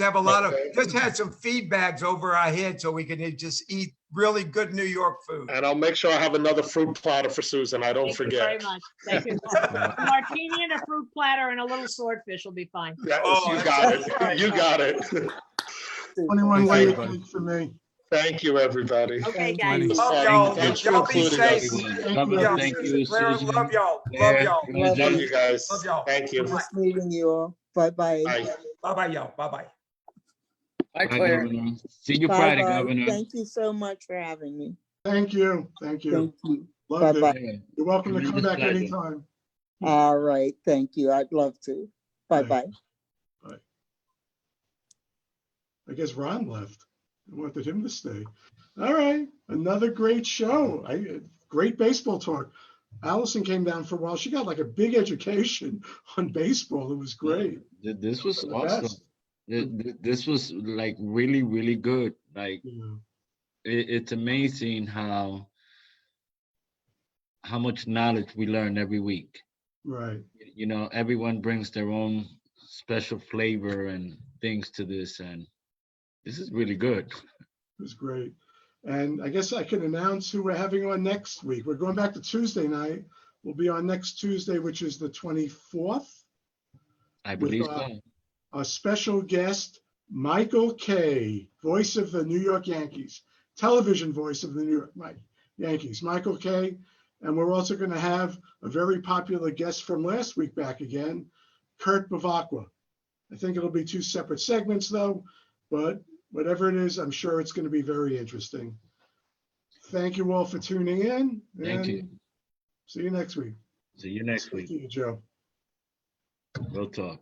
had some feed bags over our head so we can just eat really good New York food. And I'll make sure I have another fruit platter for Suzyn. I don't forget. Thank you very much. Thank you. A martini and a fruit platter and a little swordfish will be fine. Yes, you got it. You got it. 21 layer cake for me. Thank you, everybody. Okay, guys. Love y'all. Thanks for Y'all be including safe. us. Thank you, Clara, Suzyn. love y'all. Yeah. Love y'all. Love you guys. Love y'all. Thank you. Nice meeting you all. Bye-bye. Bye. Bye-bye, y'all. Bye-bye. Hi, Bye, Claire. Governor. See you Friday, Bye-bye. Governor. Thank you so much for having me. Thank you. Thank you. Thank you. Loved Bye-bye. it. Yeah. You're welcome to come Tremendous back pleasure. anytime. All right. Thank you. I'd love to. Bye-bye. I guess Ron left. I wanted him to stay. All right. Another great show. Great baseball talk. Allison came down for a while. She got like a big education on baseball. It was great. This was The awesome. best. This was like really, really good. Like Yeah. it's amazing how much knowledge we learn every week. Right. Everyone brings their own special flavor and things to this, and this is really good. It was great. And I guess I can announce who we're having on next week. We're going back to Tuesday night. We'll be on next Tuesday, which is the 24th. I believe with, so. A special guest, Michael Kay, voice of the New York Yankees, television voice of the New York Yankees, Michael Kay. And we're also going to have a very popular guest from last week back again, Kurt Bavacqua. I think it'll be 2 separate segments though, but whatever it is, I'm sure it's going to be very interesting. Thank you all for tuning in. Thank you. See you next week. See you next Thank week. you, Joe. We'll talk.